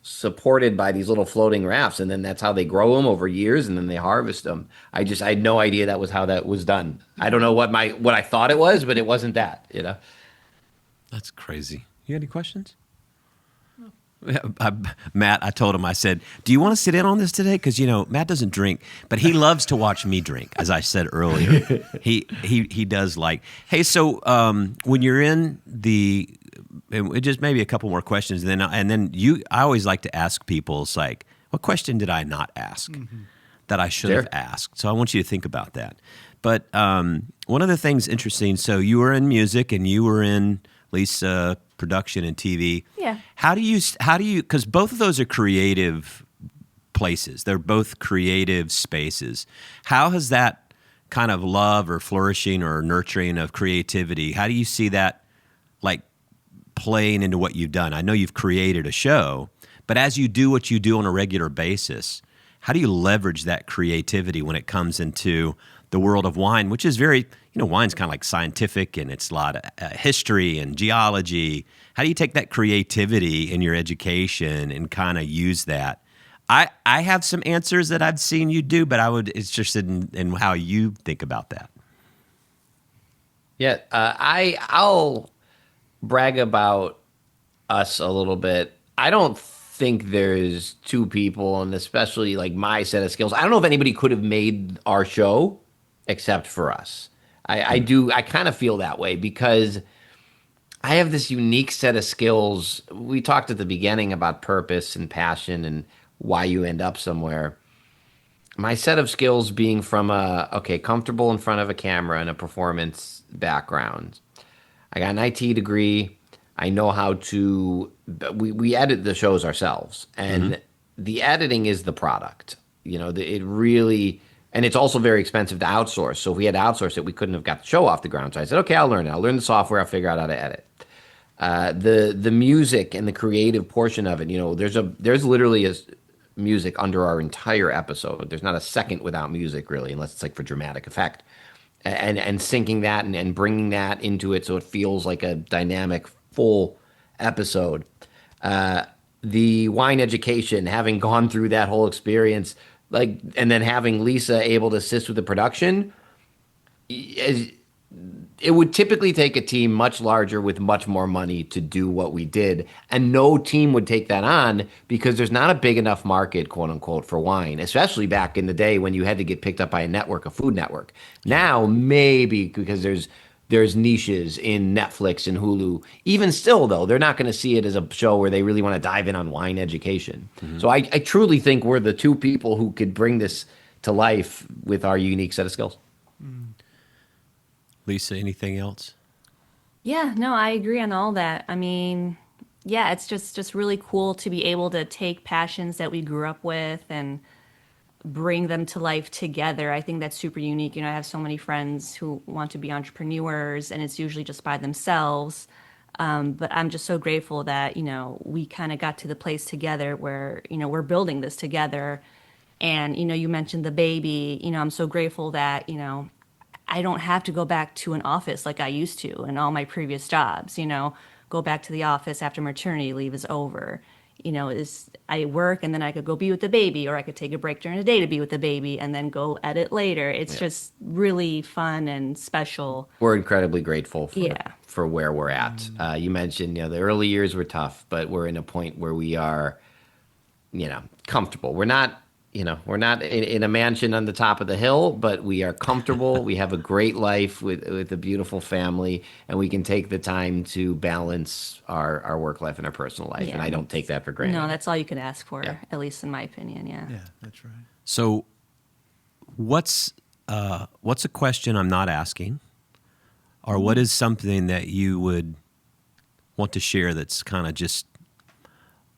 supported by these little floating rafts, and then that's how they grow them over years, and then they harvest them. I had no idea that was how that was done. I don't know what I thought it was, but it wasn't that. That's crazy. You got any questions? Matt, I told him, I said, do you want to sit in on this today? Because, Matt doesn't drink, but he loves to watch me drink, as I said earlier. He does like, hey, so when you're in and just maybe a couple more questions, and then I always like to ask people, it's like, what question did I not ask that I should have asked? So I want you to think about that. But one of the things interesting, so you were in music and you were in, Lisa, production and TV. Yeah. How do you, because both of those are creative places. They're both creative spaces. How has that kind of love or flourishing or nurturing of creativity, how do you see that like playing into what you've done? I know you've created a show, but as you do what you do on a regular basis, how do you leverage that creativity when it comes into the world of wine, which is very, wine's kind of like scientific and it's a lot of history and geology. How do you take that creativity in your education and kind of use that? I have some answers that I've seen you do, but it's just in how you think about that. Yeah, I'll brag about us a little bit. I don't think there's two people, and especially like my set of skills. I don't know if anybody could have made our show except for us. I kind of feel that way because I have this unique set of skills. We talked at the beginning about purpose and passion and why you end up somewhere. My set of skills being from comfortable in front of a camera and a performance background. I got an IT degree. I know how to, we edit the shows ourselves, and the editing is the product. It really, and it's also very expensive to outsource. So if we had to outsource it, we couldn't have got the show off the ground. So I said, okay, I'll learn it. I'll learn the software. I'll figure out how to edit. The music and the creative portion of it, there's literally music under our entire episode. There's not a second without music really, unless it's like for dramatic effect. And syncing that and bringing that into it so it feels like a dynamic full episode. The wine education, having gone through that whole experience, and then having Lisa able to assist with the production, it would typically take a team much larger with much more money to do what we did. And no team would take that on because there's not a big enough market, quote unquote, for wine, especially back in the day when you had to get picked up by a food network. Now, maybe because there's niches in Netflix and Hulu. Even still, though, they're not going to see it as a show where they really want to dive in on wine education. So I truly think we're the two people who could bring this to life with our unique set of skills. Lisa, anything else? Yeah, no, I agree on all that. I mean, yeah, it's just really cool to be able to take passions that we grew up with and bring them to life together. I think that's super unique. I have so many friends who want to be entrepreneurs, and it's usually just by themselves. But I'm just so grateful that, we kind of got to the place together where, we're building this together. And, you mentioned the baby, I'm so grateful that, I don't have to go back to an office like I used to in all my previous jobs, go back to the office after maternity leave is over. I work and then I could go be with the baby, or I could take a break during the day to be with the baby and then go edit later. It's just really fun and special. We're incredibly grateful for where we're at. You mentioned, the early years were tough, but we're in a point where we are, comfortable. We're not in a mansion on the top of the hill, but we are comfortable. We have a great life with a beautiful family, and we can take the time to balance our work life and our personal life. Yeah. And I don't take that for granted. No, that's all you can ask for, at least in my opinion. Yeah. Yeah, that's right. So what's a question I'm not asking, or what is something that you would want to share that's kind of just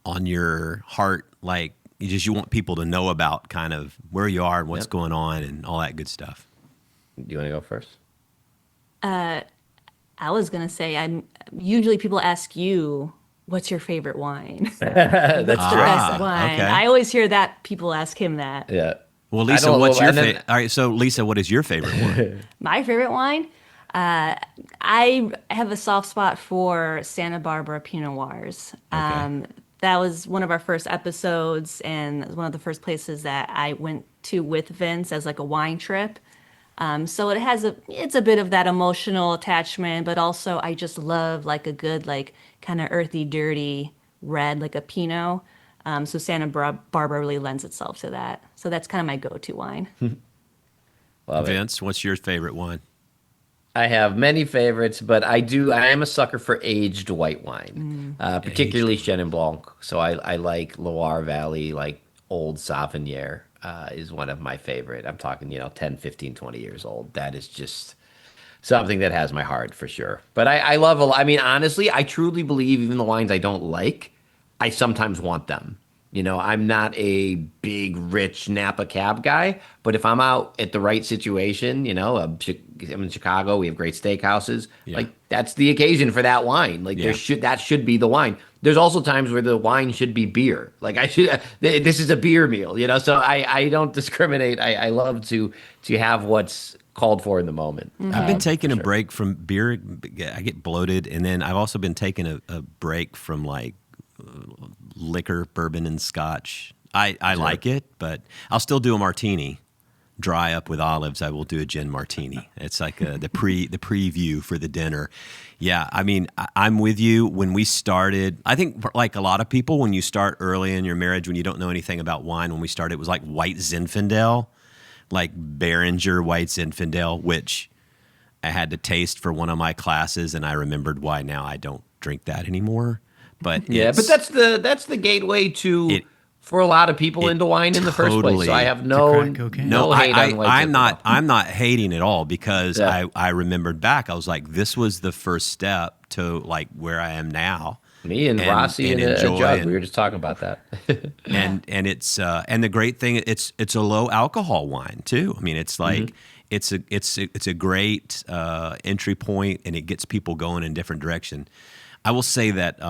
on your heart, like you want people to know about kind of where you are and what's going on and all that good stuff? Do you want to go first? I was going to say, usually people ask you, what's your favorite wine? That's the best wine. Okay. I always hear that people ask him that. Yeah. Well, Lisa, what's your favorite? All right, so Lisa, what is your favorite one? My favorite wine? I have a soft spot for Santa Barbara Pinot Noirs. Okay. That was one of our first episodes and one of the first places that I went to with Vince as like a wine trip. So it's a bit of that emotional attachment, but also I just love like a good, like kind of earthy, dirty red, like a Pinot. So Barbara really lends itself to that. So that's kind of my go-to wine. Love it. Vince, what's your favorite wine? I have many favorites, but I am a sucker for aged white wine, particularly Chenin Blanc. So I like Loire Valley, like old Sauvignon is one of my favorite. I'm talking, 10, 15, 20 years old. That is just something that has my heart for sure. But I love, I mean, honestly, I truly believe even the wines I don't like, I sometimes want them. I'm not a big, rich Napa cab guy, but if I'm out at the right situation, I'm in Chicago, we have great steakhouses. Yeah. Like that's the occasion for that wine. Like that should be the wine. There's also times where the wine should be beer. Like this is a beer meal, So I don't discriminate. I love to have what's called for in the moment. I've been taking a break from beer. I get bloated, and then I've also been taking a break from like liquor, bourbon, and scotch. I like it, but I'll still do a martini. Dry up with olives, I will do a gin martini. It's like the preview for the dinner. Yeah, I mean, I'm with you. When we started, I think like a lot of people, when you start early in your marriage, when you don't know anything about wine, when we started, it was like white Zinfandel, like Behringer white Zinfandel, which I had to taste for one of my classes, and I remembered why now I don't drink that anymore. But but that's the gateway to for a lot of people into wine in the first place. So I have no hate on white Zinfandel. I'm not hating at all because I remembered back. I was like, this was the first step to like where I am now. Me and Rossi and a jug. We were just talking about that. and it's and the great thing, it's a low alcohol wine too. I mean, it's like it's a great entry point, and it gets people going in a different direction. I will say that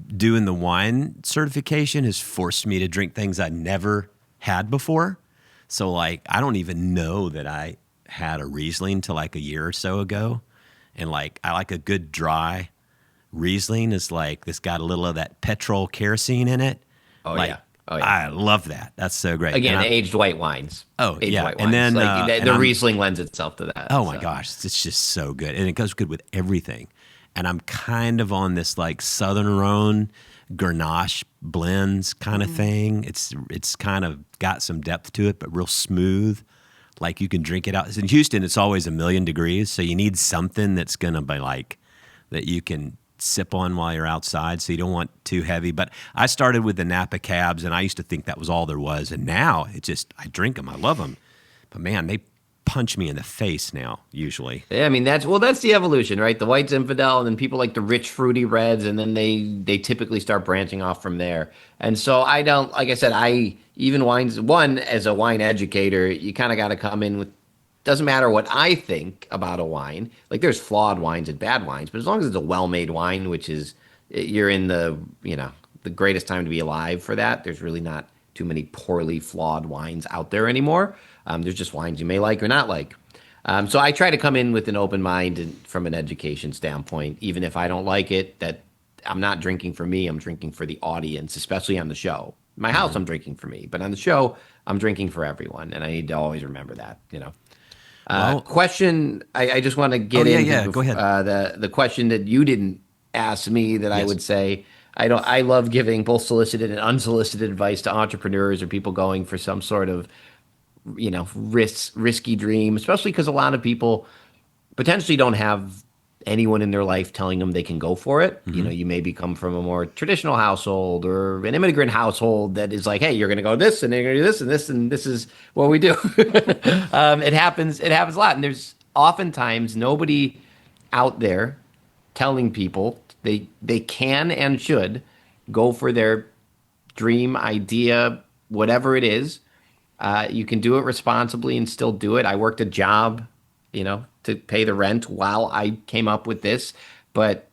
doing the wine certification has forced me to drink things I never had before. So like, I don't even know that I had a Riesling till like a year or so ago. And like, I like a good dry Riesling is like, this got a little of that petrol kerosene in it. Oh, like, yeah. Oh, yeah. I love that. That's so great. Again, aged white wines. Aged white and wines. then like, the Riesling lends itself to that. Oh my gosh, it's just so good, and it goes good with everything. And I'm kind of on this like Southern Rhone Grenache blends kind of thing. It's kind of got some depth to it, but real smooth. Like you can drink it out. In Houston, it's always 1,000,000 degrees, so you need something that's gonna be like that you can sip on while you're outside, so you don't want too heavy. But I started with the Napa cabs, and I used to think that was all there was. And now it just, I drink them, I love them. But man, they punch me in the face now, usually. Yeah, I mean, that's the evolution, right? The white Zinfandel, and then people like the rich fruity reds, and then they typically start branching off from there. And so I don't, like I said, even wines, as a wine educator, you kind of got to come in with, doesn't matter what I think about a wine. Like there's flawed wines and bad wines, but as long as it's a well-made wine, which is, you're in the greatest time to be alive for that. There's really not too many poorly flawed wines out there anymore. There's just wines you may like or not like. So I try to come in with an open mind and from an education standpoint, even if I don't like it, that I'm not drinking for me, I'm drinking for the audience, especially on the show. My house, I'm drinking for me, but on the show, I'm drinking for everyone. And I need to always remember that, Question, I just want to get into. Yeah, go ahead. The question that you didn't ask me that I would say, I love giving both solicited and unsolicited advice to entrepreneurs or people going for some sort of, risky dream, especially because a lot of people potentially don't have anyone in their life telling them they can go for it. You maybe come from a more traditional household or an immigrant household that is like, hey, you're going to go this and you're going to do this and this, and this is what we do. It happens a lot. And there's oftentimes nobody out there telling people they can and should go for their dream idea, whatever it is. You can do it responsibly and still do it. I worked a job, to pay the rent while I came up with this. But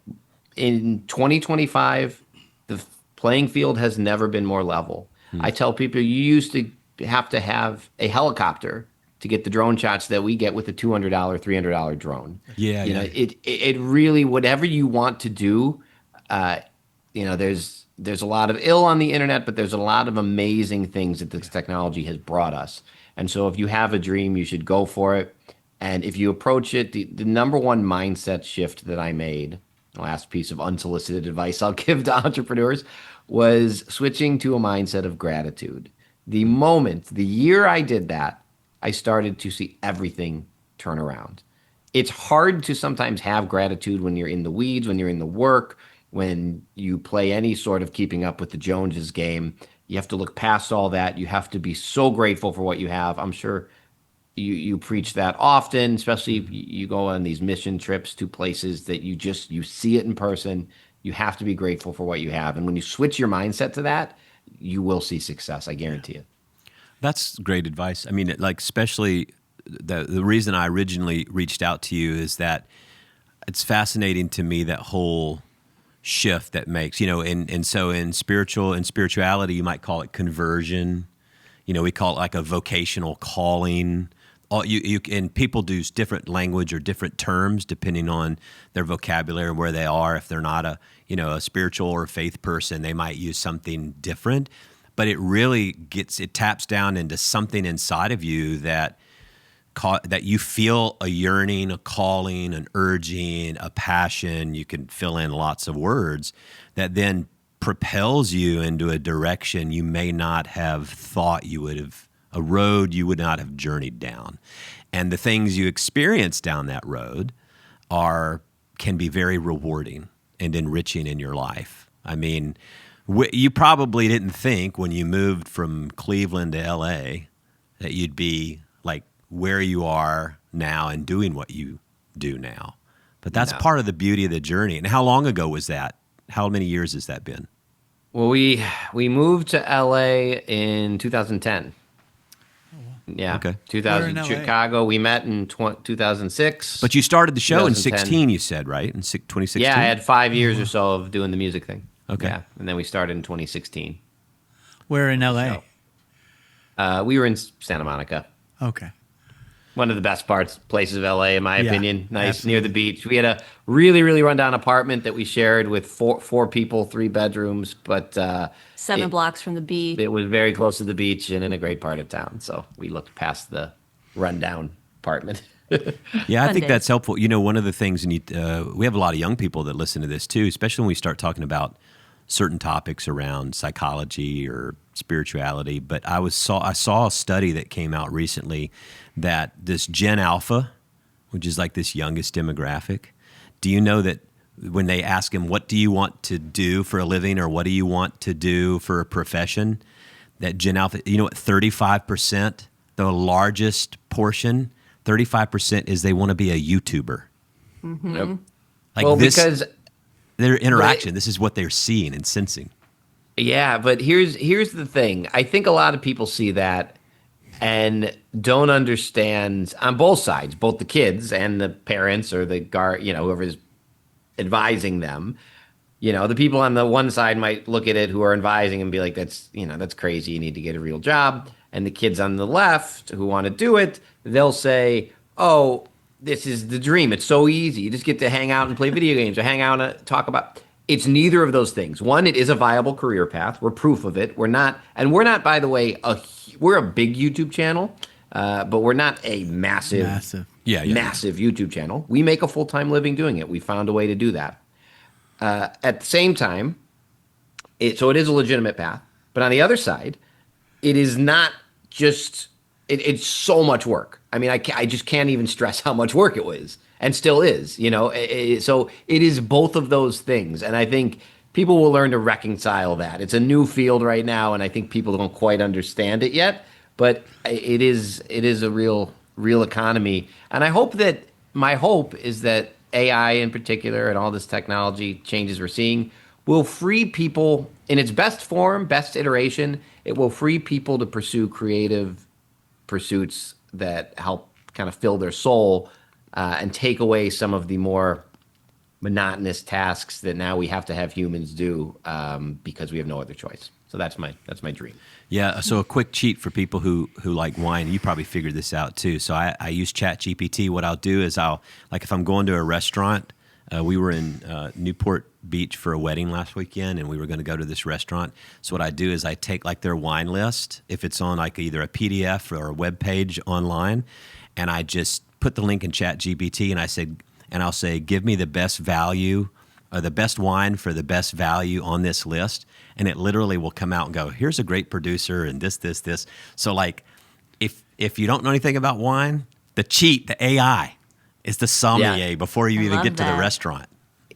in 2025, the playing field has never been more level. I tell people you used to have a helicopter to get the drone shots that we get with a $200, $300 drone. It really, whatever you want to do, there's a lot of ill on the internet, but there's a lot of amazing things that this technology has brought us. And so if you have a dream, you should go for it. And if you approach it, the number one mindset shift that I made last piece of unsolicited advice I'll give to entrepreneurs, was switching to a mindset of gratitude. The year I did that, I started to see everything turn around. It's hard to sometimes have gratitude when you're in the weeds, when you're in the work, when you play any sort of keeping up with the Joneses game. You have to look past all that. You have to be so grateful for what you have. I'm sure you preach that often, especially if you go on these mission trips to places that you see it in person. You have to be grateful for what you have. And when you switch your mindset to that, you will see success. I guarantee it. That's great advice. I mean, like, especially the reason I originally reached out to you is that it's fascinating to me, that whole shift that makes, and so in spirituality, you might call it conversion. We call it like a vocational calling. And people do different language or different terms depending on their vocabulary and where they are. If they're not a spiritual or faith person, they might use something different. But it really taps down into something inside of you that you feel a yearning, a calling, an urging, a passion. You can fill in lots of words that then propels you into a direction you may not have thought you would have, a road you would not have journeyed down. And the things you experience down that road can be very rewarding and enriching in your life. I mean, you probably didn't think when you moved from Cleveland to LA that you'd be like where you are now and doing what you do now. But that's part of the beauty of the journey. And how long ago was that? How many years has that been? Well, we moved to LA in 2010. Yeah. Okay. 2000 LA. Chicago. We met in 2006. But you started the show in 2010. 16, you said, right? In 2016? Yeah, I had 5 years or so of doing the music thing. Okay. Yeah, and then we started in 2016. Where in LA? We were in Santa Monica. Okay. One of the best places of LA, in my Yeah, opinion. Nice, absolutely. near the beach. We had a really, really rundown apartment that we shared with four people, 3 bedrooms, but 7 blocks from the beach. it was very close to the beach and in a great part of town. So we looked past the rundown apartment. Yeah, I Fun think days. that's helpful. One of the things, and we have a lot of young people that listen to this too, especially when we start talking about certain topics around psychology or spirituality. But I saw a study that came out recently that this Gen Alpha, which is like this youngest demographic, do you know that when they ask them, what do you want to do for a living or what do you want to do for a profession, that Gen Alpha, 35%, the largest portion, 35% is they want to be a YouTuber. Yep. Like Well, this, because their interaction, this is what they're seeing and sensing. yeah, but here's the thing. I think a lot of people see that and don't understand on both sides, both the kids and the parents or the whoever's advising them. The people on the one side might look at it who are advising and be like, that's crazy. You need to get a real job. And the kids on the left who want to do it, they'll say, oh, this is the dream. It's so easy. You just get to hang out and play video games or hang out and talk about. It's neither of those things. One, it is a viable career path. We're proof of it. We're not, by the way, we're a big YouTube channel, but we're not a massive YouTube channel. We make a full-time living doing it. We found a way to do that. At the same time, so it is a legitimate path. But on the other side, it is not just, it's so much work. I mean, I just can't even stress how much work it was and still is, so it is both of those things. And I think people will learn to reconcile that. It's a new field right now, and I think people don't quite understand it yet, but it is a real economy. And my hope is that AI in particular and all this technology changes we're seeing will free people in its best form, best iteration. It will free people to pursue creative pursuits that help kind of fill their soul and take away some of the more monotonous tasks that now we have to have humans do because we have no other choice. So that's my dream. Yeah, so a quick cheat for people who like wine. You probably figured this out too. So I use ChatGPT. What I'll do is if I'm going to a restaurant, we were in Newport Beach for a wedding last weekend, and we were going to go to this restaurant. So what I do is I take like their wine list, if it's on like either a PDF or a web page online, and I just put the link in ChatGPT, and I'll say, give me the best value or the best wine for the best value on this list, and it literally will come out and go, here's a great producer and this. So like, if you don't know anything about wine, the AI is the sommelier before you even get to the restaurant.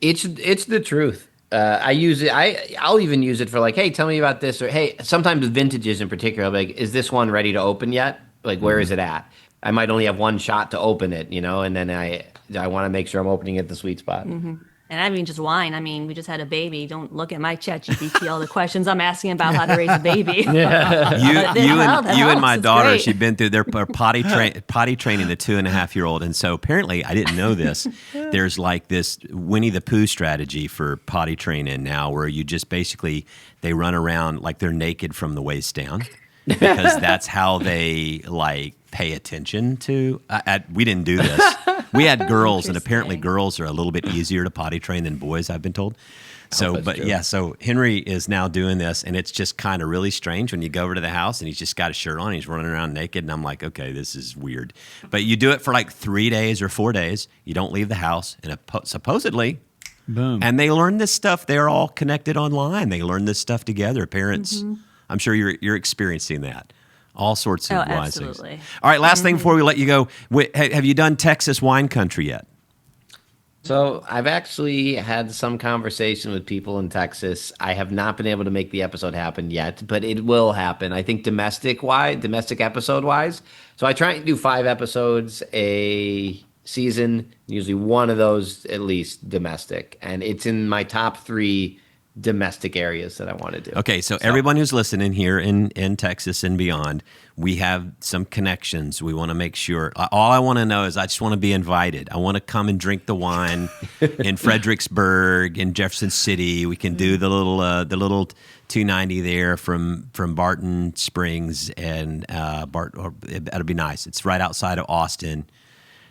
It's the truth. I use it. I'll even use it for like, hey, tell me about this, or hey, sometimes with vintages in particular, like, is this one ready to open yet? Like, where is it at? I might only have one shot to open it, and then I want to make sure I'm opening it at the sweet spot. Mm-hmm. And I mean, just wine. I mean, we just had a baby. Don't look at my ChatGPT, all the questions I'm asking about how to raise a baby. You and my daughter, she'd been through their potty training the 2.5-year-old. And so apparently, I didn't know this. There's like this Winnie the Pooh strategy for potty training now where you just basically, they run around like they're naked from the waist down because that's how they like pay attention to. We didn't do this. We had girls, and apparently girls are a little bit easier to potty train than boys, I've been told. So, so Henry is now doing this, and it's just kind of really strange when you go over to the house and he's just got a shirt on, and he's running around naked, and I'm like, okay, this is weird. But you do it for like 3 days or 4 days. You don't leave the house, and supposedly, boom. And they learn this stuff. They're all connected online. They learn this stuff together. Parents, I'm sure you're experiencing that. All sorts of wise things. Absolutely. All right, last thing before we let you go. Have you done Texas wine country yet? So I've actually had some conversation with people in Texas. I have not been able to make the episode happen yet, but it will happen. I think domestic episode wise. So I try and do 5 episodes a season, usually one of those at least domestic. And it's in my top 3 domestic areas that I want to do. Okay, so everyone who's listening here in Texas and beyond, we have some connections. We want to make sure. All I want to know is I just want to be invited. I want to come and drink the wine in Fredericksburg, in Jefferson City. We can do the little 290 there from Barton Springs, and that'll be nice. It's right outside of Austin.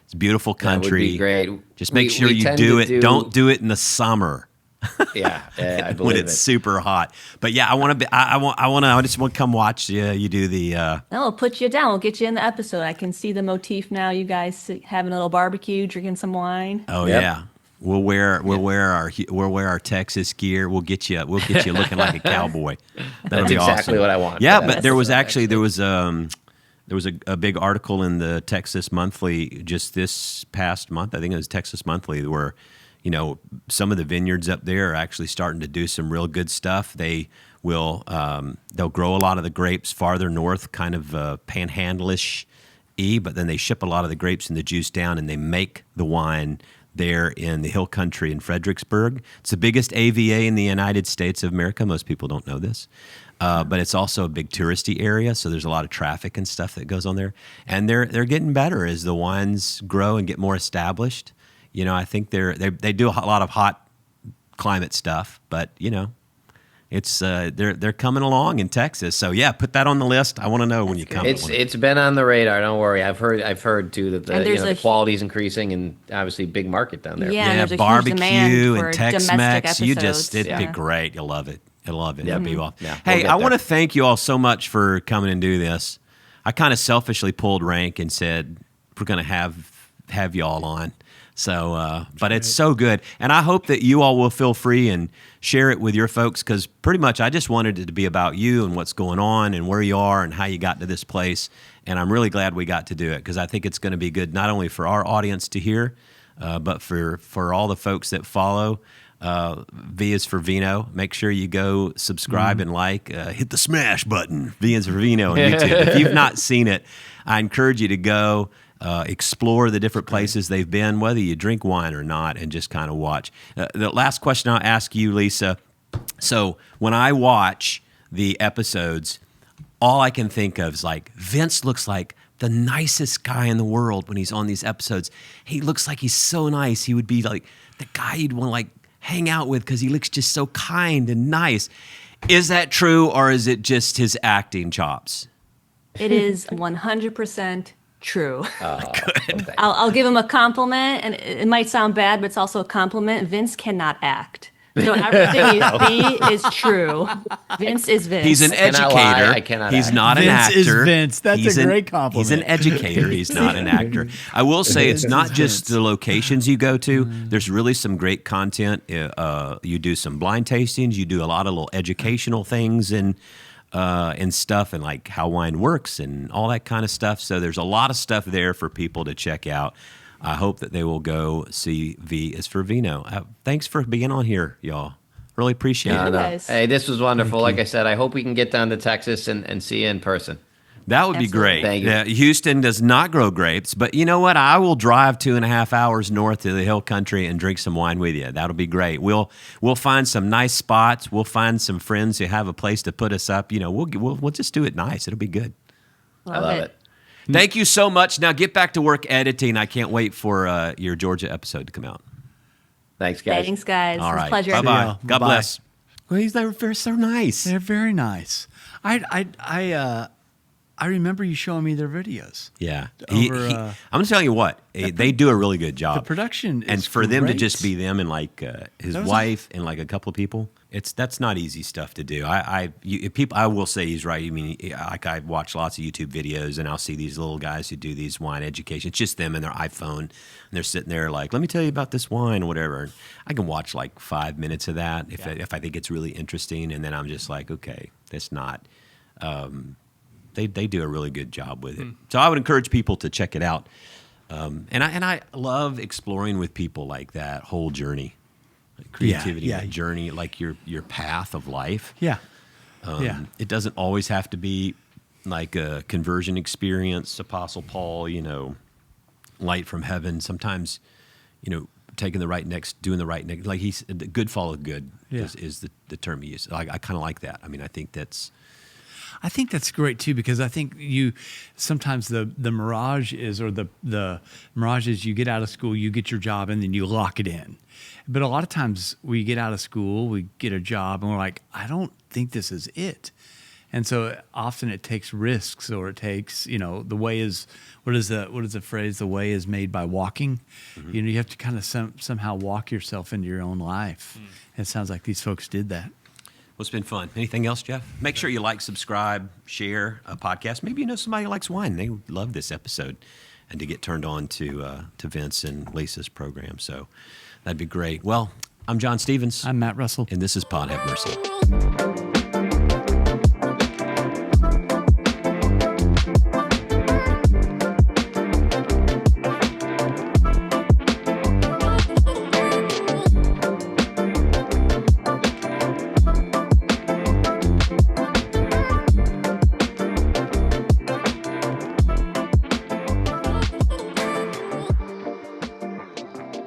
It's beautiful country. That would be great. Just make sure you do it. Don't do it in the summer. Yeah, I believe when it's super hot. But yeah, I just want to come watch you do the. We'll put you down. We'll get you in the episode. I can see the motif now. You guys having a little barbecue, drinking some wine. Oh yeah, we'll wear our Texas gear. We'll get you looking like a cowboy. That'll be awesome. Exactly what I want. Yeah, but there was a big article in the Texas Monthly just this past month. I think it was Texas Monthly where, some of the vineyards up there are actually starting to do some real good stuff. They'll grow a lot of the grapes farther north, kind of panhandle-ish, but then they ship a lot of the grapes and the juice down, and they make the wine there in the hill country in Fredericksburg. It's the biggest AVA in the United States of America. Most people don't know this. But it's also a big touristy area, so there's a lot of traffic and stuff that goes on there. And they're getting better as the wines grow and get more established. I think they do a lot of hot climate stuff, but it's they're coming along in Texas. So yeah, put that on the list. I want to know when you come. It's been on the radar. Don't worry. I've heard too that the quality's increasing, and obviously big market down there. Yeah, there's a barbecue huge demand for and Tex-Mex. domestic It'd be episodes. great. You'll love it. You'll love it. Yeah. It'll be well. Yeah, Hey, we'll I want to get thank you all so much for coming and do this. I kind of selfishly pulled rank and said we're going to have y'all on. So, but it's so good. And I hope that you all will feel free and share it with your folks, because pretty much I just wanted it to be about you and what's going on and where you are and how you got to this place. And I'm really glad we got to do it, because I think it's going to be good not only for our audience to hear, but for all the folks that follow. V is for Vino. Make sure you go subscribe and like. Hit the smash button. V is for Vino on YouTube. If you've not seen it, I encourage you to go. Explore the different places they've been, whether you drink wine or not, and just kind of watch. The last question I'll ask you, Lisa. So when I watch the episodes, all I can think of is like, Vince looks like the nicest guy in the world when he's on these episodes. He looks like he's so nice. He would be like the guy you'd want to like hang out with because he looks just so kind and nice. Is that true, or is it just his acting chops? It is 100% true. Good. I'll give him a compliment, and it might sound bad, but it's also a compliment. Vince cannot act. No, everything you see is true. Vince is Vince. He's an Cannot lie, educator. I cannot He's act. not an Vince actor. is Vince. That's He's a an- great compliment. He's an educator. He's not an actor. I will say it's not just the locations you go to. There's really some great content. You do some blind tastings. You do a lot of little educational things and stuff, and like how wine works and all that kind of stuff. So there's a lot of stuff there for people to check out. I hope that they will go see V is for Vino. Thanks for being on here, y'all. Really appreciate No, it. no. guys. Hey, this was wonderful. Like I said, I hope we can get down to Texas and see you in person. That would be Absolutely. great. Thank you. Yeah, Houston does not grow grapes, but you know what? I will drive 2.5 hours north to the hill country and drink some wine with you. That'll be great. We'll find some nice spots. We'll find some friends who have a place to put us up. You know, we'll just do it nice. It'll be good. I love it. Thank you so much. Now get back to work editing. I can't wait for your Georgia episode to come out. Thanks, guys. Thanks, guys. All It was right. a pleasure. Bye bye. ya. God Bye-bye. bless. Well, they're so nice. They're very nice. I remember you showing me their videos. Yeah. Over, I'm going to tell you what, they do a really good job. The production and is for them to great. just be them and like his Those are- wife and like a couple of people, that's not easy stuff to do. I will say he's right. I mean, like I watch lots of YouTube videos and I'll see these little guys who do these wine education. It's just them and their iPhone, and they're sitting there like, let me tell you about this wine or whatever. And I can watch like 5 minutes of that if I think it's really interesting, and then I'm just like, okay, that's not. They do a really good job with it. So I would encourage people to check it out. And I love exploring with people like that whole journey, like creativity, yeah. that journey, like your path of life. Yeah. Yeah. It doesn't always have to be like a conversion experience, Apostle Paul, light from heaven. Sometimes, taking the right next, doing the right next, like he's good follow good Yeah. is the term he used. I kind of like that. I mean, I think that's great too, because I think sometimes the mirage is, or the mirage is, you get out of school, you get your job, and then you lock it in. But a lot of times we get out of school, we get a job, and we're like, I don't think this is it. And so often it takes risks, or it takes, the way is, what is the phrase? The way is made by walking. Mm-hmm. You have to kind of somehow walk yourself into your own life. It sounds like these folks did that. Well, it's been fun. Anything else, Jeff? Make sure you like, subscribe, share a podcast. Maybe you know somebody who likes wine. They love this episode, and to get turned on to Vince and Lisa's program. So that'd be great. Well, I'm John Stevens. I'm Matt Russell. And this is Pod Have Mercy.